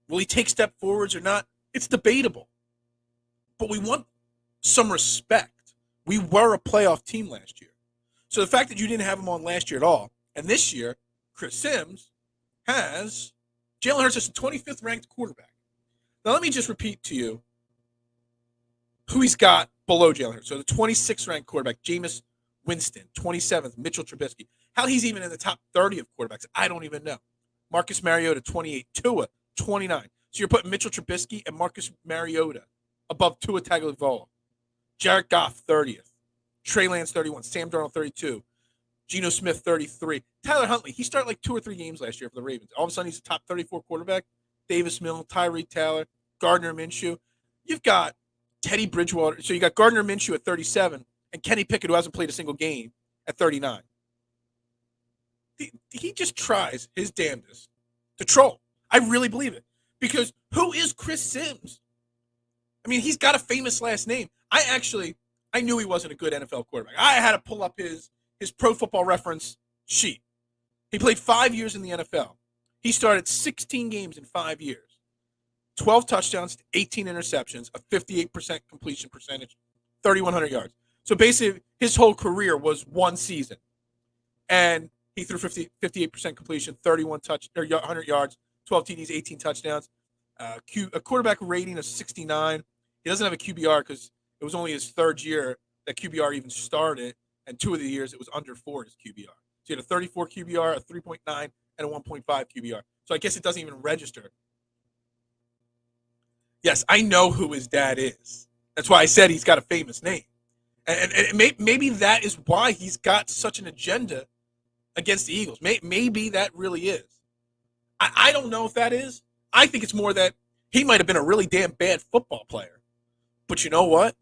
Will he take step forwards or not? It's debatable. But we want some respect. We were a playoff team last year. So the fact that you didn't have him on last year at all, and this year, Chris Sims has Jalen Hurts as the 25th ranked quarterback. Now, let me just repeat to you who he's got below Jalen Hurts. So the 26th ranked quarterback, Jameis Winston. 27th, Mitchell Trubisky. How he's even in the top 30 of quarterbacks, I don't even know. Marcus Mariota, 28. Tua, 29. So you're putting Mitchell Trubisky and Marcus Mariota above Tua Tagovailoa. Jared Goff, 30th. Trey Lance, 31. Sam Darnold, 32. Geno Smith, 33. Tyler Huntley, he started like 2 or 3 games last year for the Ravens. All of a sudden, he's a top 34 quarterback. Davis Mills, Tyreek Taylor, Gardner Minshew. You've got Teddy Bridgewater. So you got Gardner Minshew at 37 and Kenny Pickett, who hasn't played a single game, at 39. He just tries his damnedest to troll. I really believe it. Because who is Chris Sims? I mean, he's got a famous last name. I knew he wasn't a good NFL quarterback. I had to pull up his Pro Football Reference sheet. He played 5 years in the NFL. He started 16 games in 5 years. 12 touchdowns, 18 interceptions, a 58% completion percentage, 3,100 yards. So basically, his whole career was one season. And he threw 58% completion, 100 yards, 12 TDs, 18 touchdowns, a quarterback rating of 69. He doesn't have a QBR because it was only his third year that QBR even started, and 2 of the years it was under 4 his QBR. So he had a 34 QBR, a 3.9, and a 1.5 QBR. So I guess it doesn't even register. Yes, I know who his dad is. That's why I said he's got a famous name. And maybe that is why he's got such an agenda against the Eagles. Maybe that really is. I don't know if that is. I think it's more that he might have been a really damn bad football player. But you know what?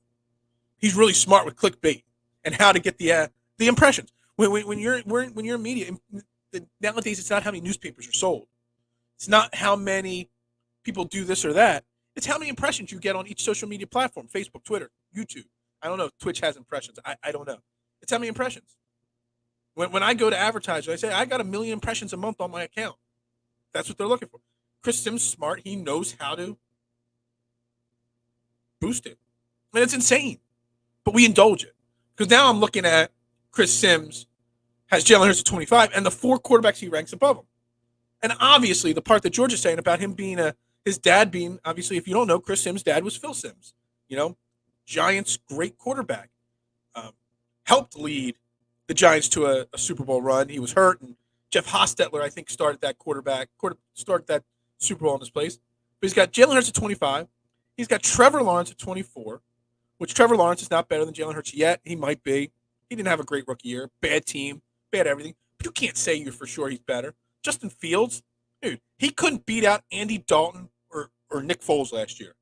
He's really smart with clickbait and how to get the impressions. When you're in media, nowadays it's not how many newspapers are sold. It's not how many people do this or that. It's how many impressions you get on each social media platform: Facebook, Twitter, YouTube. I don't know if Twitch has impressions. I don't know. It's how many impressions. When I go to advertise, I say I got 1 million impressions a month on my account. That's what they're looking for. Chris Sims is smart. He knows how to boost it. And it's insane. But we indulge it. Because now I'm looking at Chris Sims has Jalen Hurts at 25 and the 4 quarterbacks he ranks above him. And obviously the part that George is saying about him being his dad being, obviously, if you don't know, Chris Sims' dad was Phil Sims. You know, Giants' great quarterback. Helped lead the Giants to a Super Bowl run. He was hurt, and Jeff Hostetler, I think, started that Super Bowl in his place. But he's got Jalen Hurts at 25. He's got Trevor Lawrence at 24, which Trevor Lawrence is not better than Jalen Hurts yet. He might be. He didn't have a great rookie year. Bad team. Bad everything. But you can't say you're for sure he's better. Justin Fields, dude, he couldn't beat out Andy Dalton or Nick Foles last year.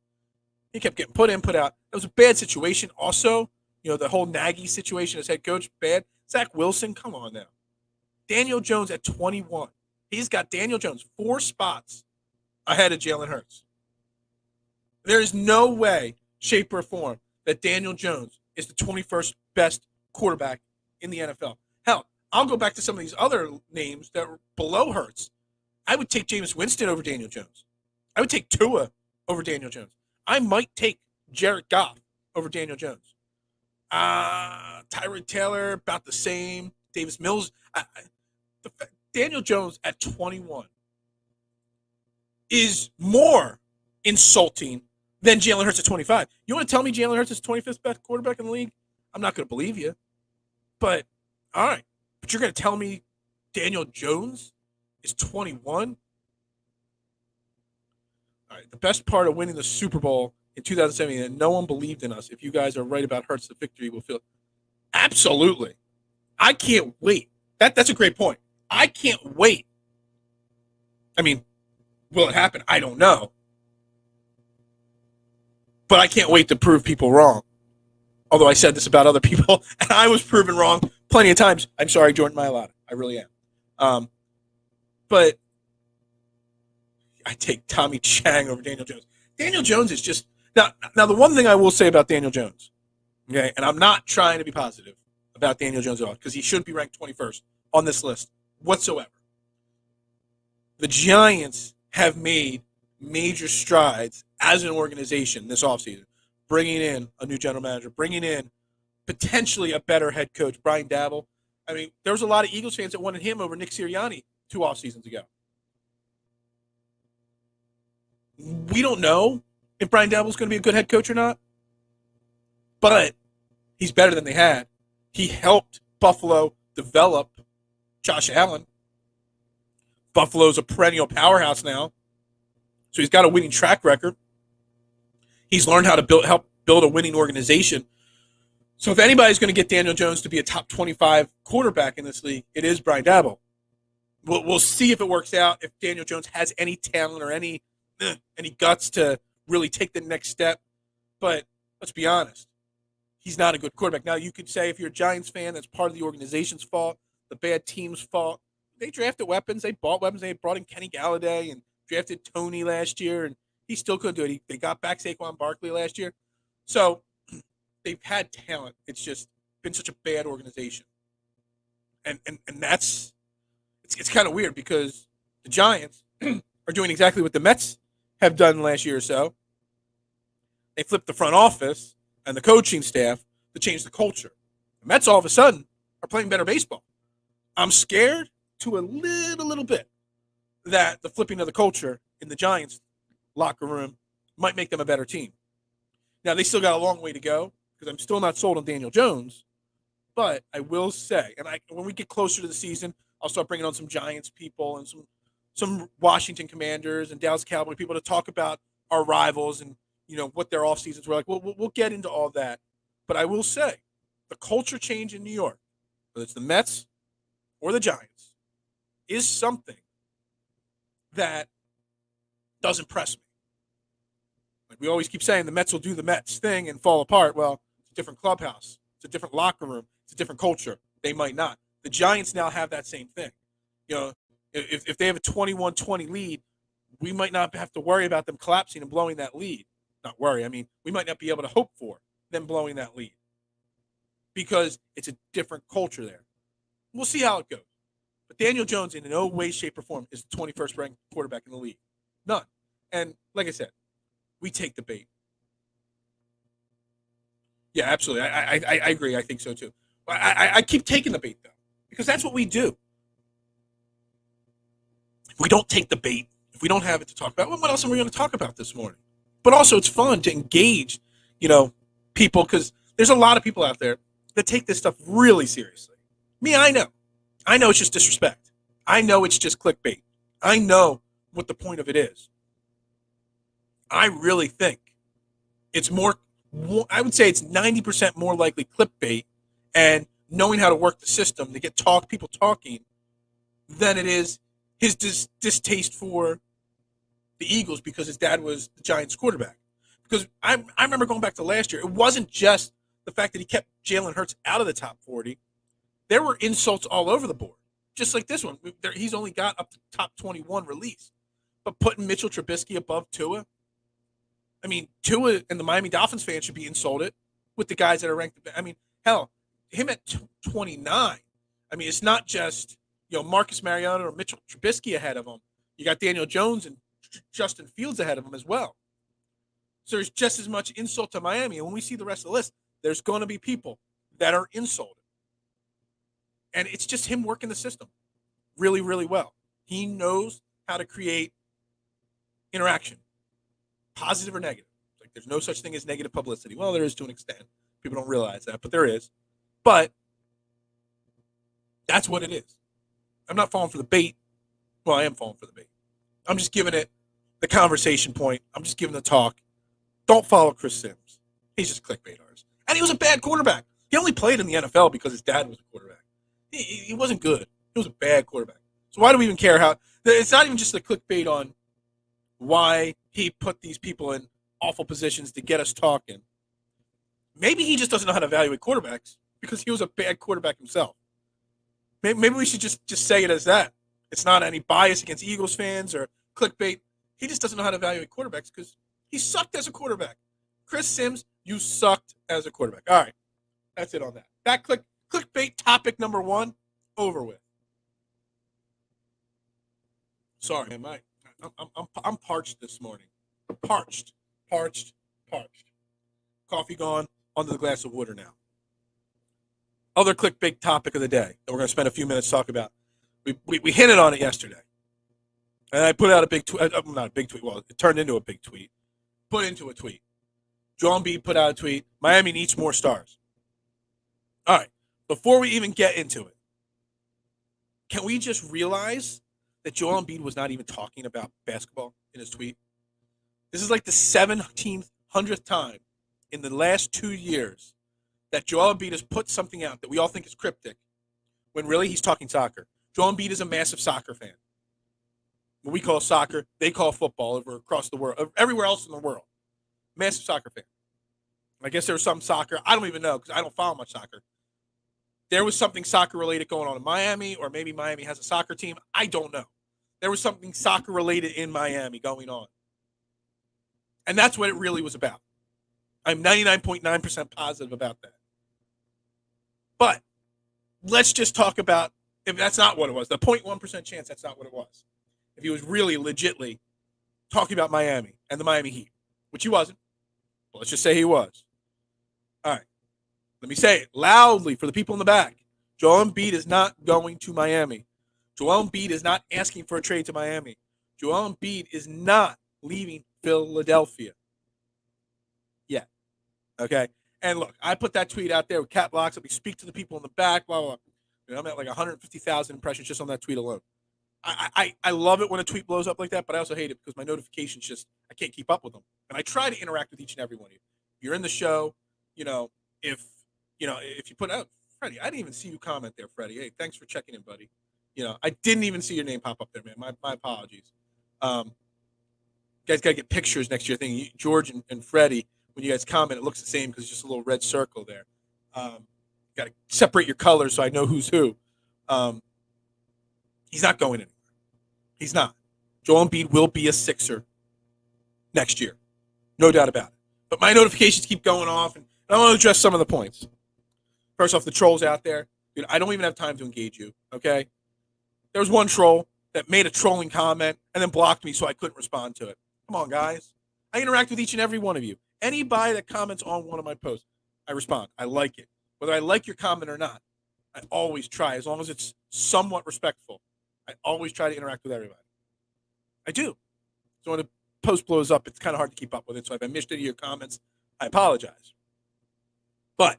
He kept getting put in, put out. It was a bad situation. Also, you know, the whole Nagy situation as head coach, bad. Zach Wilson, come on now. Daniel Jones at 21. He's got Daniel Jones 4 spots ahead of Jalen Hurts. There is no way, shape, or form that Daniel Jones is the 21st best quarterback in the NFL. Hell, I'll go back to some of these other names that were below Hurts. I would take Jameis Winston over Daniel Jones. I would take Tua over Daniel Jones. I might take Jared Goff over Daniel Jones. Tyrod Taylor, about the same. Davis Mills. Daniel Jones at 21 is more insulting than Jalen Hurts at 25. You want to tell me Jalen Hurts is 25th best quarterback in the league? I'm not going to believe you. But, all right. But you're going to tell me Daniel Jones is 21? All right. The best part of winning the Super Bowl in 2017, and no one believed in us. If you guys are right about Hurts, the victory will feel. Absolutely. I can't wait. That's a great point. I can't wait. I mean, will it happen? I don't know. But I can't wait to prove people wrong. Although I said this about other people, and I was proven wrong plenty of times. I'm sorry, Jordan Mailata. I really am. But I take Tommy Chang over Daniel Jones. Daniel Jones is just now the one thing I will say about Daniel Jones, okay, and I'm not trying to be positive about Daniel Jones at all, because he shouldn't be ranked 21st on this list whatsoever. The Giants have made major strides as an organization this offseason, bringing in a new general manager, bringing in potentially a better head coach, Brian Dabble. I mean, there was a lot of Eagles fans that wanted him over Nick Sirianni 2 off seasons ago. We don't know if Brian Daboll's going to be a good head coach or not, but he's better than they had. He helped Buffalo develop Josh Allen. Buffalo's a perennial powerhouse now. So he's got a winning track record. He's learned how to help build a winning organization. So if anybody's going to get Daniel Jones to be a top 25 quarterback in this league, it is Brian Daboll. We'll see if it works out, if Daniel Jones has any talent or any guts to really take the next step. But let's be honest, he's not a good quarterback. Now, you could say if you're a Giants fan, that's part of the organization's fault, the bad team's fault. They drafted weapons. They bought weapons. They brought in Kenny Galladay and drafted Tony last year, and he still couldn't do it. They got back Saquon Barkley last year. So they've had talent. It's just been such a bad organization. And that's it's kind of weird because the Giants are doing exactly what the Mets have done last year or so. They flipped the front office and the coaching staff to change the culture. The Mets all of a sudden are playing better baseball. I'm scared to a little bit that the flipping of the culture in the Giants locker room might make them a better team. Now, they still got a long way to go because I'm still not sold on Daniel Jones. But I will say, and when we get closer to the season, I'll start bringing on some Giants people and some Washington Commanders and Dallas Cowboy people to talk about our rivals and, what their off seasons were like. We'll get into all that. But I will say, the culture change in New York, whether it's the Mets or the Giants, is something that does impress me. Like we always keep saying, the Mets will do the Mets thing and fall apart. Well, it's a different clubhouse. It's a different locker room. It's a different culture. They might not. The Giants now have that same thing. If they have a 21-20 lead, we might not have to worry about them collapsing and blowing that lead. Not worry. I mean, we might not be able to hope for them blowing that lead because it's a different culture there. We'll see how it goes. But Daniel Jones, in no way, shape, or form, is the 21st ranked quarterback in the league. None. And like I said, we take the bait. Yeah, absolutely. I agree. I think so, too. I keep taking the bait, though, because that's what we do. If we don't take the bait, if we don't have it to talk about, well, what else are we going to talk about this morning? But also, it's fun to engage, people, because there's a lot of people out there that take this stuff really seriously. Me, I know. I know it's just disrespect. I know it's just clickbait. I know what the point of it is. I really think it's more, I would say it's 90% more likely clickbait and knowing how to work the system to get people talking than it is his distaste for the Eagles because his dad was the Giants quarterback. Because I remember going back to last year, it wasn't just the fact that he kept Jalen Hurts out of the top 40. There were insults all over the board, just like this one. He's only got up to top 21 release. But putting Mitchell Trubisky above Tua, I mean, Tua and the Miami Dolphins fans should be insulted with the guys that are ranked. I mean, hell, him at 29. I mean, it's not just, Marcus Mariota or Mitchell Trubisky ahead of him. You got Daniel Jones and Justin Fields ahead of him as well. So there's just as much insult to Miami. And when we see the rest of the list, there's going to be people that are insulted. And it's just him working the system really, really well. He knows how to create interaction, positive or negative. Like there's no such thing as negative publicity. Well, there is to an extent. People don't realize that, but there is. But that's what it is. I'm not falling for the bait. Well, I am falling for the bait. I'm just giving it the conversation point. I'm just giving the talk. Don't follow Chris Sims. He's just clickbait artist. And he was a bad quarterback. He only played in the NFL because his dad was a quarterback. He wasn't good. He was a bad quarterback. So why do we even care how? It's not even just the clickbait on why he put these people in awful positions to get us talking. Maybe he just doesn't know how to evaluate quarterbacks because he was a bad quarterback himself. Maybe we should just say it as that. It's not any bias against Eagles fans or clickbait. He just doesn't know how to evaluate quarterbacks because he sucked as a quarterback. Chris Sims, you sucked as a quarterback. All right, that's it on that. That clickbait topic number 1, over with. Sorry, man. I'm parched this morning. Parched. Coffee gone. Onto the glass of water now. Other clickbait topic of the day that we're going to spend a few minutes talking about. We hinted on it yesterday. And I put out a big tweet. Not a big tweet. Well, it turned into a big tweet. Put into a tweet. Joel Embiid put out a tweet. Miami needs more stars. All right. Before we even get into it, can we just realize that Joel Embiid was not even talking about basketball in his tweet? This is like the 100th time in the last 2 years that Joel Embiid has put something out that we all think is cryptic, when really he's talking soccer. Joel Embiid is a massive soccer fan. What we call soccer, they call football over across the world, everywhere else in the world. Massive soccer fan. I guess there was some soccer. I don't even know because I don't follow much soccer. There was something soccer-related going on in Miami, or maybe Miami has a soccer team. I don't know. There was something soccer-related in Miami going on. And that's what it really was about. I'm 99.9% positive about that. But let's just talk about if that's not what it was. The 0.1% chance that's not what it was. If he was really legitly talking about Miami and the Miami Heat, which he wasn't. But let's just say he was. All right. Let me say it loudly for the people in the back. Joel Embiid is not going to Miami. Joel Embiid is not asking for a trade to Miami. Joel Embiid is not leaving Philadelphia yet. Okay? And look, I put that tweet out there with cap locks. Let me speak to the people in the back, blah, blah, blah. I'm at like 150,000 impressions just on that tweet alone. I love it when a tweet blows up like that, but I also hate it because my notifications I can't keep up with them. And I try to interact with each and every one of you. You're in the show, if you put out, Freddie, I didn't even see you comment there, Freddie. Hey, thanks for checking in, buddy. I didn't even see your name pop up there, man. My apologies. You guys got to get pictures next to your thing. George and Freddie, when you guys comment, it looks the same because it's just a little red circle there. Got to separate your colors so I know who's who. He's not going anywhere. He's not. Joel Embiid will be a Sixer next year. No doubt about it. But my notifications keep going off, and I want to address some of the points. First off, the trolls out there. Dude, I don't even have time to engage you, okay? There was one troll that made a trolling comment and then blocked me so I couldn't respond to it. Come on, guys. I interact with each and every one of you. Anybody that comments on one of my posts, I respond. I like it. Whether I like your comment or not, I always try, as long as it's somewhat respectful. I always try to interact with everybody. I do. So when a post blows up, it's kind of hard to keep up with it. So if I missed any of your comments, I apologize. But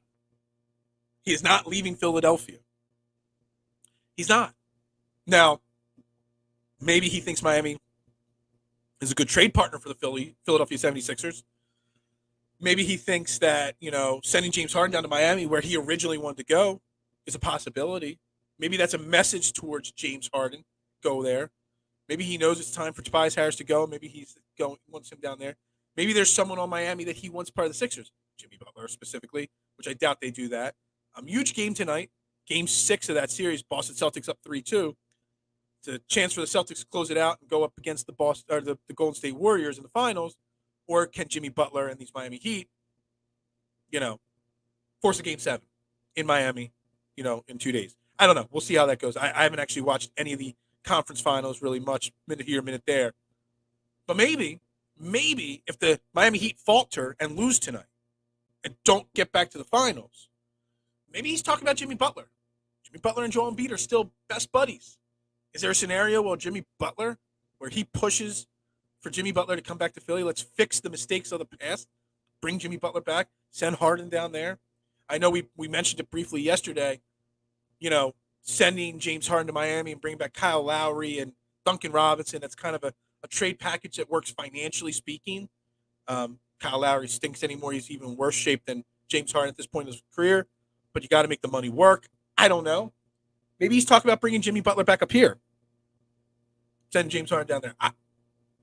he is not leaving Philadelphia. He's not. Now, maybe he thinks Miami is a good trade partner for the Philadelphia 76ers. Maybe he thinks that, sending James Harden down to Miami, where he originally wanted to go, is a possibility. Maybe that's a message towards James Harden. Go there. Maybe he knows it's time for Tobias Harris to go. Maybe wants him down there. Maybe there's someone on Miami that he wants part of the Sixers. Jimmy Butler specifically, which I doubt they do that. Huge game tonight. Game 6 of that series. Boston Celtics up 3-2. It's a chance for the Celtics to close it out and go up against the Golden State Warriors in the finals. Or can Jimmy Butler and these Miami Heat, force a game 7 in Miami, in 2 days? I don't know. We'll see how that goes. I haven't actually watched any of the conference finals really much, minute here, minute there. But maybe if the Miami Heat falter and lose tonight and don't get back to the finals, maybe he's talking about Jimmy Butler. Jimmy Butler and Joel Embiid are still best buddies. Is there a scenario where Jimmy Butler, where he pushes for Jimmy Butler to come back to Philly? Let's fix the mistakes of the past. Bring Jimmy Butler back. Send Harden down there. I know we mentioned it briefly yesterday. Sending James Harden to Miami and bringing back Kyle Lowry and Duncan Robinson. That's kind of a trade package that works financially speaking. Kyle Lowry stinks anymore. He's even worse shape than James Harden at this point in his career. But you got to make the money work. I don't know. Maybe he's talking about bringing Jimmy Butler back up here. Send James Harden down there.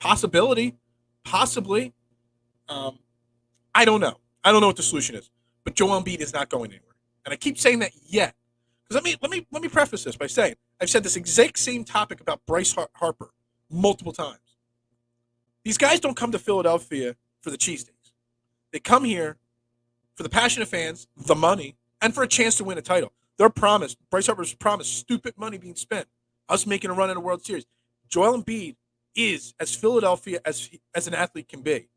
Possibility. Possibly. I don't know. I don't know what the solution is. But Joel Embiid is not going anywhere. And I keep saying that yet. Because let me preface this by saying I've said this exact same topic about Bryce Harper multiple times. These guys don't come to Philadelphia for the cheesesteaks. They come here for the passionate fans, the money, and for a chance to win a title. Bryce Harper's promised stupid money being spent, us making a run in the World Series. Joel Embiid is as Philadelphia as an athlete can be.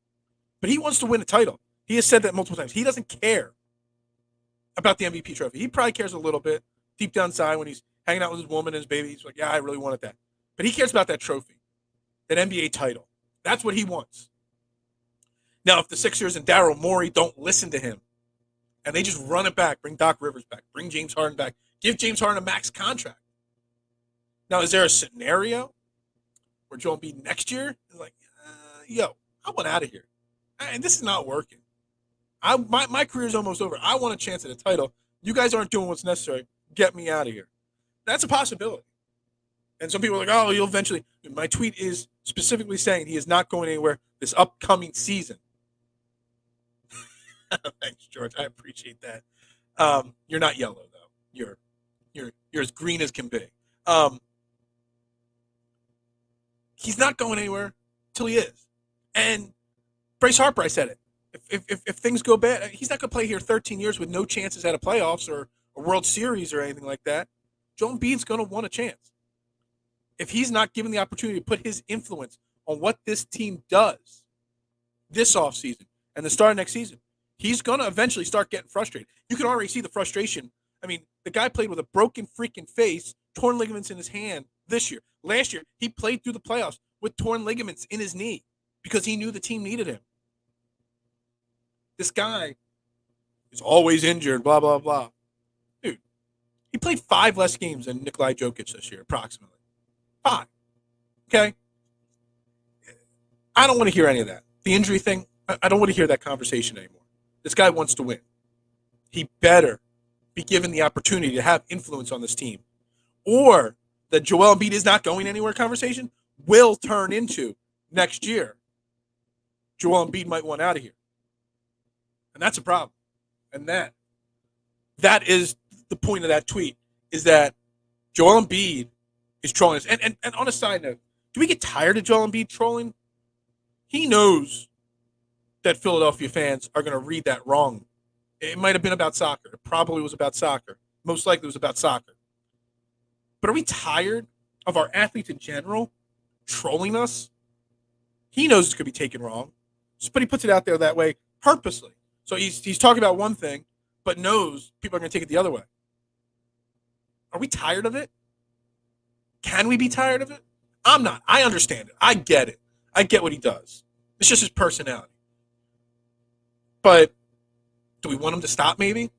But he wants to win a title. He has said that multiple times. He doesn't care about the MVP trophy. He probably cares a little bit deep down inside when he's hanging out with his woman and his baby. He's like, yeah, I really wanted that. But he cares about that trophy, that NBA title. That's what he wants. Now, if the Sixers and Daryl Morey don't listen to him and they just run it back, bring Doc Rivers back, bring James Harden back, give James Harden a max contract, Now, is there a scenario where Joel Embiid next year is like, yo, I want out of here. And this is not working. My career is almost over. I want a chance at a title. You guys aren't doing what's necessary. Get me out of here. That's a possibility. And some people are like, oh, you'll eventually. My tweet is specifically saying he is not going anywhere this upcoming season. Thanks, George. I appreciate that. You're not yellow though. You're as green as can be. He's not going anywhere till he is. And Bryce Harper, I said it. If things go bad, he's not going to play here 13 years with no chances at a playoffs or a World Series or anything like that. Joel Embiid's going to want a chance. If he's not given the opportunity to put his influence on what this team does this offseason and the start of next season, he's going to eventually start getting frustrated. You can already see the frustration. I mean, the guy played with a broken freaking face, torn ligaments in his hand this year. Last year, he played through the playoffs with torn ligaments in his knee because he knew the team needed him. This guy is always injured, blah, blah, blah. Dude, he played 5 less games than Nikolai Jokic this year, approximately. 5. Okay? I don't want to hear any of that. The injury thing, I don't want to hear that conversation anymore. This guy wants to win. He better be given the opportunity to have influence on this team. Or the Joel Embiid is not going anywhere conversation will turn into next year. Joel Embiid might want out of here. And that's a problem. And that is the point of that tweet, is that Joel Embiid is trolling us. And on a side note, do we get tired of Joel Embiid trolling? He knows that Philadelphia fans are going to read that wrong. It might have been about soccer. It probably was about soccer. Most likely it was about soccer. But are we tired of our athletes in general trolling us? He knows it's going to be taken wrong, but he puts it out there that way purposely. So he's talking about one thing, but knows people are going to take it the other way. Are we tired of it? Can we be tired of it? I'm not. I understand it. I get it. I get what he does. It's just his personality. But do we want him to stop maybe?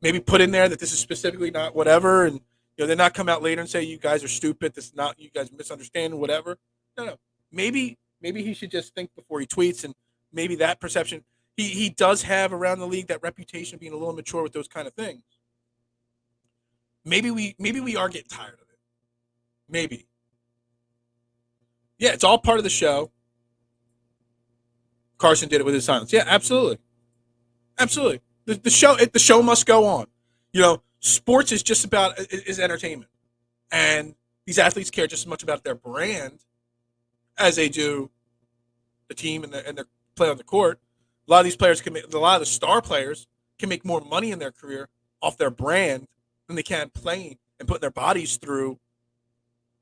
Maybe put in there that this is specifically not whatever, and then not come out later and say you guys are stupid, this is not, you guys misunderstand, whatever. No. Maybe he should just think before he tweets, and maybe that perception he does have around the league, that reputation of being a little immature with those kind of things. Maybe we are getting tired of it. Maybe. Yeah, it's all part of the show. Carson did it with his silence. Yeah, absolutely. Absolutely. The show must go on. Sports is just about is entertainment. And these athletes care just as much about their brand as they do the team and their play on the court. A lot of these players a lot of the star players can make more money in their career off their brand than they can playing and putting their bodies through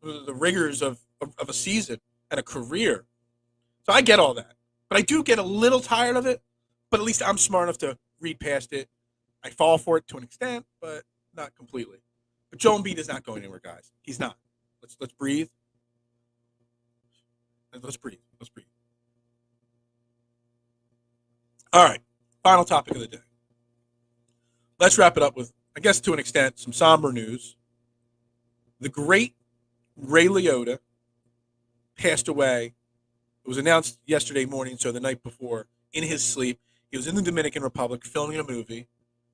the rigors of a season and a career. So I get all that. But I do get a little tired of it, but at least I'm smart enough to read past it. I fall for it to an extent, but not completely. But Joel Embiid is not going anywhere, guys. He's not. Let's breathe. Let's breathe. All right. Final topic of the day. Let's wrap it up with, I guess to an extent, some somber news. The great Ray Liotta passed away. It was announced yesterday morning, so the night before, in his sleep. He was in the Dominican Republic filming a movie,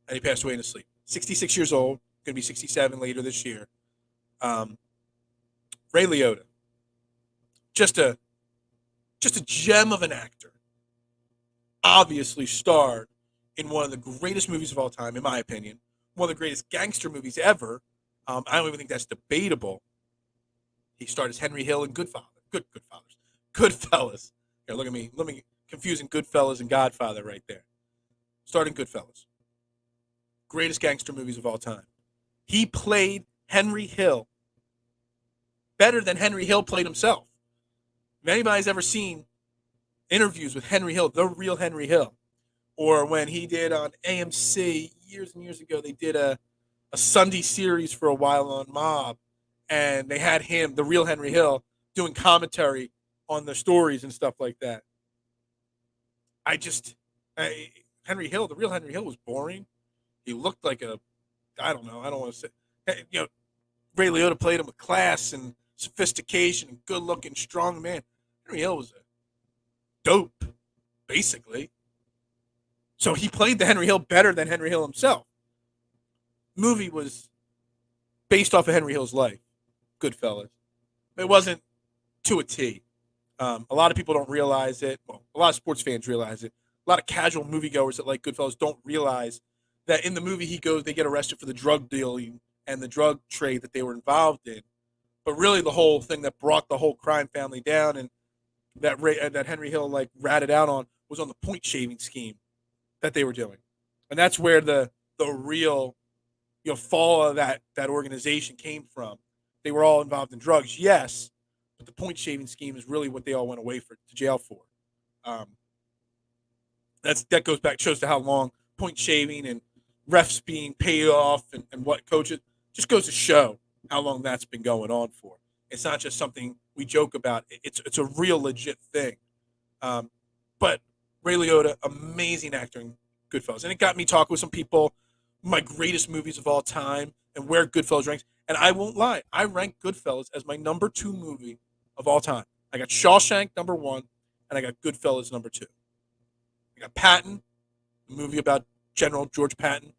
and he passed away in his sleep. 66 years old, going to be 67 later this year. Ray Liotta, just a gem of an actor. Obviously starred in one of the greatest movies of all time, in my opinion. One of the greatest gangster movies ever. I don't even think that's debatable. He starred as Henry Hill in Goodfellas. Here, look at me. Let me confusing Goodfellas and Godfather right there. Starting Goodfellas. Greatest gangster movies of all time. He played Henry Hill better than Henry Hill played himself. If anybody's ever seen interviews with Henry Hill, the real Henry Hill, or when he did on AMC years and years ago, they did a Sunday series for a while on Mob, and they had him, the real Henry Hill, doing commentary on the stories and stuff like that. Henry Hill, the real Henry Hill was boring. He looked like I don't want to say, Ray Liotta played him with class and sophistication and good-looking, strong man. Henry Hill was a dope, basically. So he played the Henry Hill better than Henry Hill himself. Movie was based off of Henry Hill's life, Goodfellas. It wasn't to a T. A lot of people don't realize it. Well, a lot of sports fans realize it. A lot of casual moviegoers that like Goodfellas don't realize that in the movie they get arrested for the drug dealing and the drug trade that they were involved in. But really the whole thing that brought the whole crime family down and that Henry Hill like ratted out on was on the point shaving scheme that they were doing. And that's where the real fall of that organization came from. They were all involved in drugs, yes, but the point shaving scheme is really what they all went away to jail for. That goes back, shows to how long point shaving and refs being paid off and what coaches, just goes to show how long that's been going on for. It's not just something we joke about. It's a real legit thing. But Ray Liotta, amazing actor in Goodfellas. And it got me talking with some people, my greatest movies of all time and where Goodfellas ranks. And I won't lie, I rank Goodfellas as my number 2 movie of all time. I got Shawshank number 1, and I got Goodfellas number 2. I got Patton, a movie about General George Patton,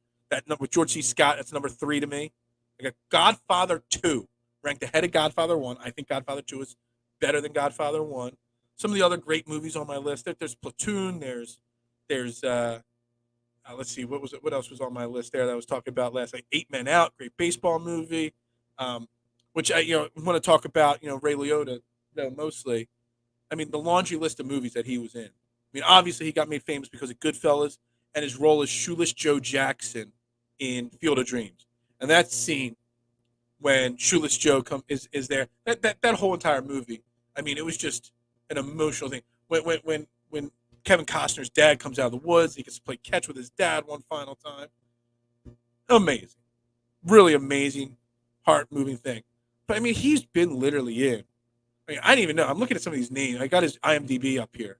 with George C. Scott, that's number 3 to me. I got Godfather 2, ranked ahead of Godfather 1. I think Godfather 2 is better than Godfather 1. Some of the other great movies on my list, there's Platoon, there's let's see, what else was on my list there that I was talking about last night? 8 Men Out, great baseball movie, which I want to talk about, Ray Liotta, mostly. I mean, the laundry list of movies that he was in. I mean, obviously he got made famous because of Goodfellas and his role as Shoeless Joe Jackson in Field of Dreams. And that scene when Shoeless Joe is there, that whole entire movie, I mean, it was just an emotional thing. When Kevin Costner's dad comes out of the woods, he gets to play catch with his dad one final time. Amazing. Really amazing, heart-moving thing. But, I mean, he's been literally in. I mean, I didn't even know. I'm looking at some of these names. I got his IMDb up here.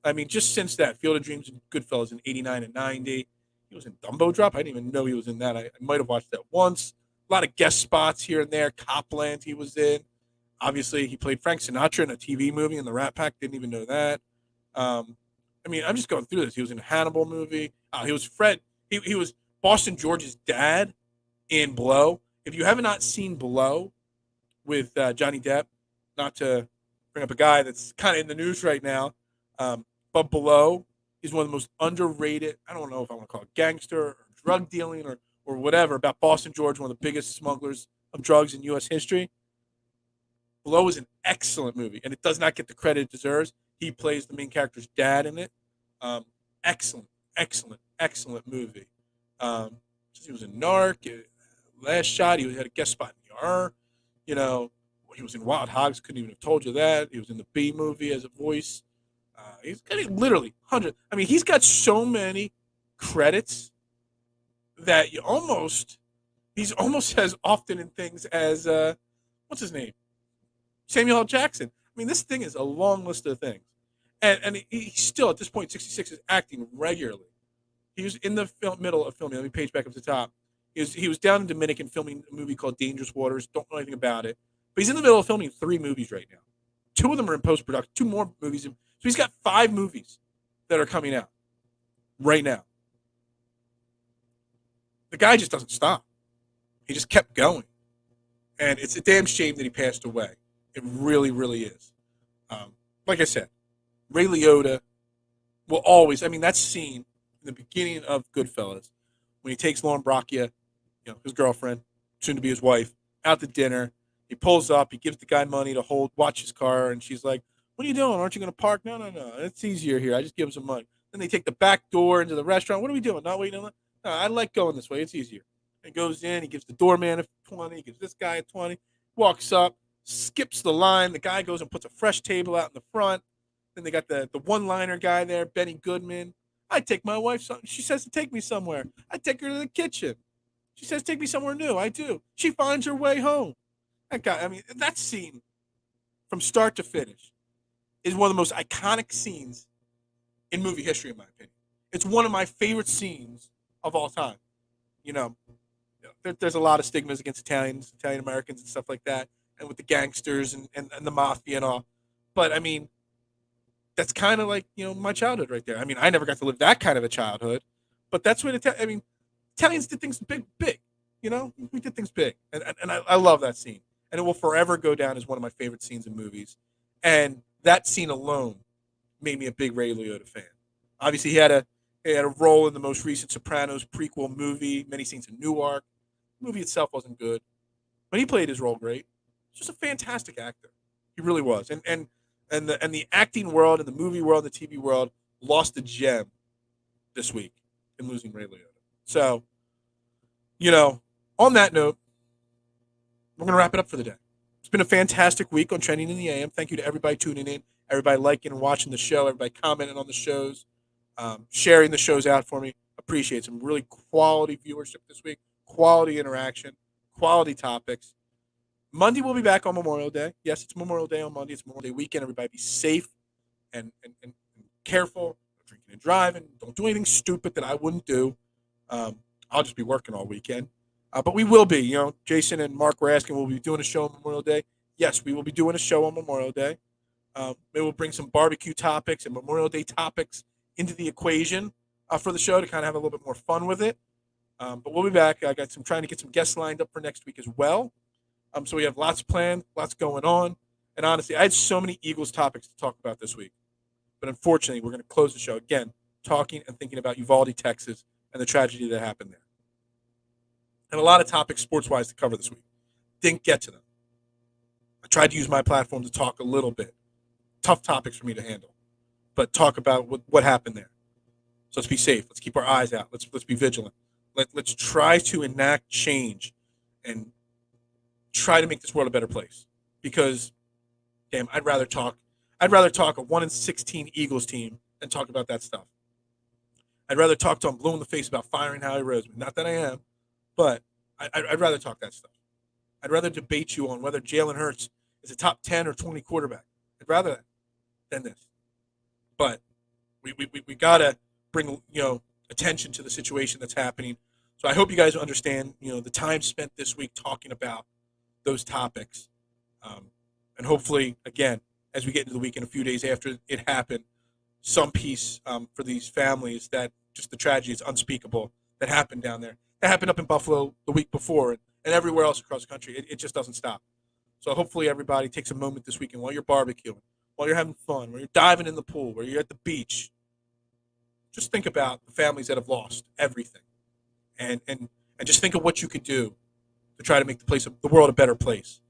I mean, just since that, Field of Dreams and Goodfellas in 89 and 90. He was in Dumbo Drop. I didn't even know he was in that. I might have watched that once. A lot of guest spots here and there. Copland he was in. Obviously, he played Frank Sinatra in a TV movie in the Rat Pack. Didn't even know that. I mean, I'm just going through this. He was in a Hannibal movie. He was Fred. He was Boston George's dad in Blow. If you have not seen Blow with Johnny Depp, not to bring up a guy that's kind of in the news right now, but Blow is one of the most underrated, I don't know if I want to call it gangster or drug dealing or whatever, about Boston George, one of the biggest smugglers of drugs in U.S. history. Blow is an excellent movie, and it does not get the credit it deserves. He plays the main character's dad in it. Excellent movie. He was in Narc. Last Shot, he had a guest spot in ER. He was in Wild Hogs. Couldn't even have told you that. He was in the B movie as a voice. He's got literally hundreds. I mean, he's got so many credits that he's almost as often in things as what's his name? Samuel L. Jackson. I mean, this thing is a long list of things. And he still, at this point, 66, is acting regularly. He was in the middle of filming. Let me page back up to the top. He was down in Dominican filming a movie called Dangerous Waters. Don't know anything about it. But he's in the middle of filming 3 movies right now. 2 of them are in post-production. 2 more movies. So he's got 5 movies that are coming out right now. The guy just doesn't stop. He just kept going. And it's a damn shame that he passed away. It really, really is. Like I said, Ray Liotta will always, I mean, that scene in the beginning of Goodfellas, when he takes Lauren Braccia, his girlfriend, soon to be his wife, out to dinner. He pulls up, he gives the guy money to watch his car, and she's like, "What are you doing? Aren't you going to park?" No. It's easier here. I just give him some money. Then they take the back door into the restaurant. What are we doing? Not waiting. No, I like going this way. It's easier. He goes in, he gives the doorman a 20, he gives this guy a 20, walks up, skips the line. The guy goes and puts a fresh table out in the front. Then they got the one-liner guy there, Benny Goodman. I take my wife. She says to take me somewhere. I take her to the kitchen. She says take me somewhere new. I do. She finds her way home. That guy. I mean, that scene from start to finish is one of the most iconic scenes in movie history, in my opinion. It's one of my favorite scenes of all time. there's a lot of stigmas against Italians, Italian Americans, and stuff like that, and with the gangsters and the mafia and all. But I mean, that's kind of like my childhood right there. I mean, I never got to live that kind of a childhood, but that's what Italians did things big. We did things big, and I love that scene, and it will forever go down as one of my favorite scenes in movies. And that scene alone made me a big Ray Liotta fan. Obviously, he had a role in the most recent Sopranos prequel movie, many scenes in Newark. The movie itself wasn't good, but he played his role great. He's just a fantastic actor. He really was. And the acting world and the movie world and the TV world lost a gem this week in losing Ray Liotta. So, on that note, we're going to wrap it up for the day. It's been a fantastic week on Trending in the AM. Thank you to everybody tuning in, everybody liking and watching the show, everybody commenting on the shows, sharing the shows out for me. Appreciate some really quality viewership this week, quality interaction, quality topics. Monday we'll be back on Memorial Day. Yes, it's Memorial Day on Monday. It's Memorial Day weekend. Everybody be safe and careful. No drinking and driving. Don't do anything stupid that I wouldn't do. I'll just be working all weekend. But we will be. Jason and Mark were asking, will we be doing a show on Memorial Day? Yes, we will be doing a show on Memorial Day. Maybe we'll bring some barbecue topics and Memorial Day topics into the equation for the show to kind of have a little bit more fun with it. But we'll be back. Trying to get some guests lined up for next week as well. So we have lots planned, lots going on. And honestly, I had so many Eagles topics to talk about this week. But unfortunately, we're going to close the show again, talking and thinking about Uvalde, Texas, and the tragedy that happened there. And a lot of topics sports-wise to cover this week. Didn't get to them. I tried to use my platform to talk a little bit. Tough topics for me to handle. But talk about what happened there. So let's be safe. Let's keep our eyes out. Let's be vigilant. Let's try to enact change and try to make this world a better place. Because, damn, I'd rather talk a 1-16 Eagles team than talk about that stuff. I'd rather talk to him blue in the face about firing Howie Roseman. Not that I am, but I'd rather talk that stuff. I'd rather debate you on whether Jalen Hurts is a top 10 or 20 quarterback. I'd rather that than this. But we gotta bring attention to the situation that's happening. So I hope you guys understand the time spent this week talking about those topics, and hopefully again as we get into the weekend, a few days after it happened, some peace for these families. That just the tragedy is unspeakable that happened down there. That happened up in Buffalo the week before, and everywhere else across the country. It just doesn't stop. So hopefully everybody takes a moment this weekend while you're barbecuing, while you're having fun, while you're diving in the pool, while you're at the beach. Just think about the families that have lost everything, and just think of what you could do to try to make the world a better place.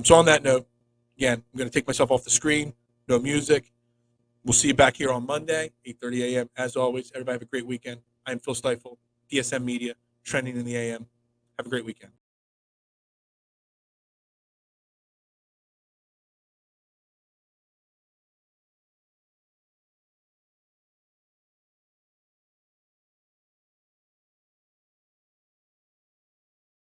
So on that note, again, I'm going to take myself off the screen. No music. We'll see you back here on Monday, 8:30 a.m. As always, everybody have a great weekend. I'm Phil Stifel, DSM Media, Trending in the AM. Have a great weekend.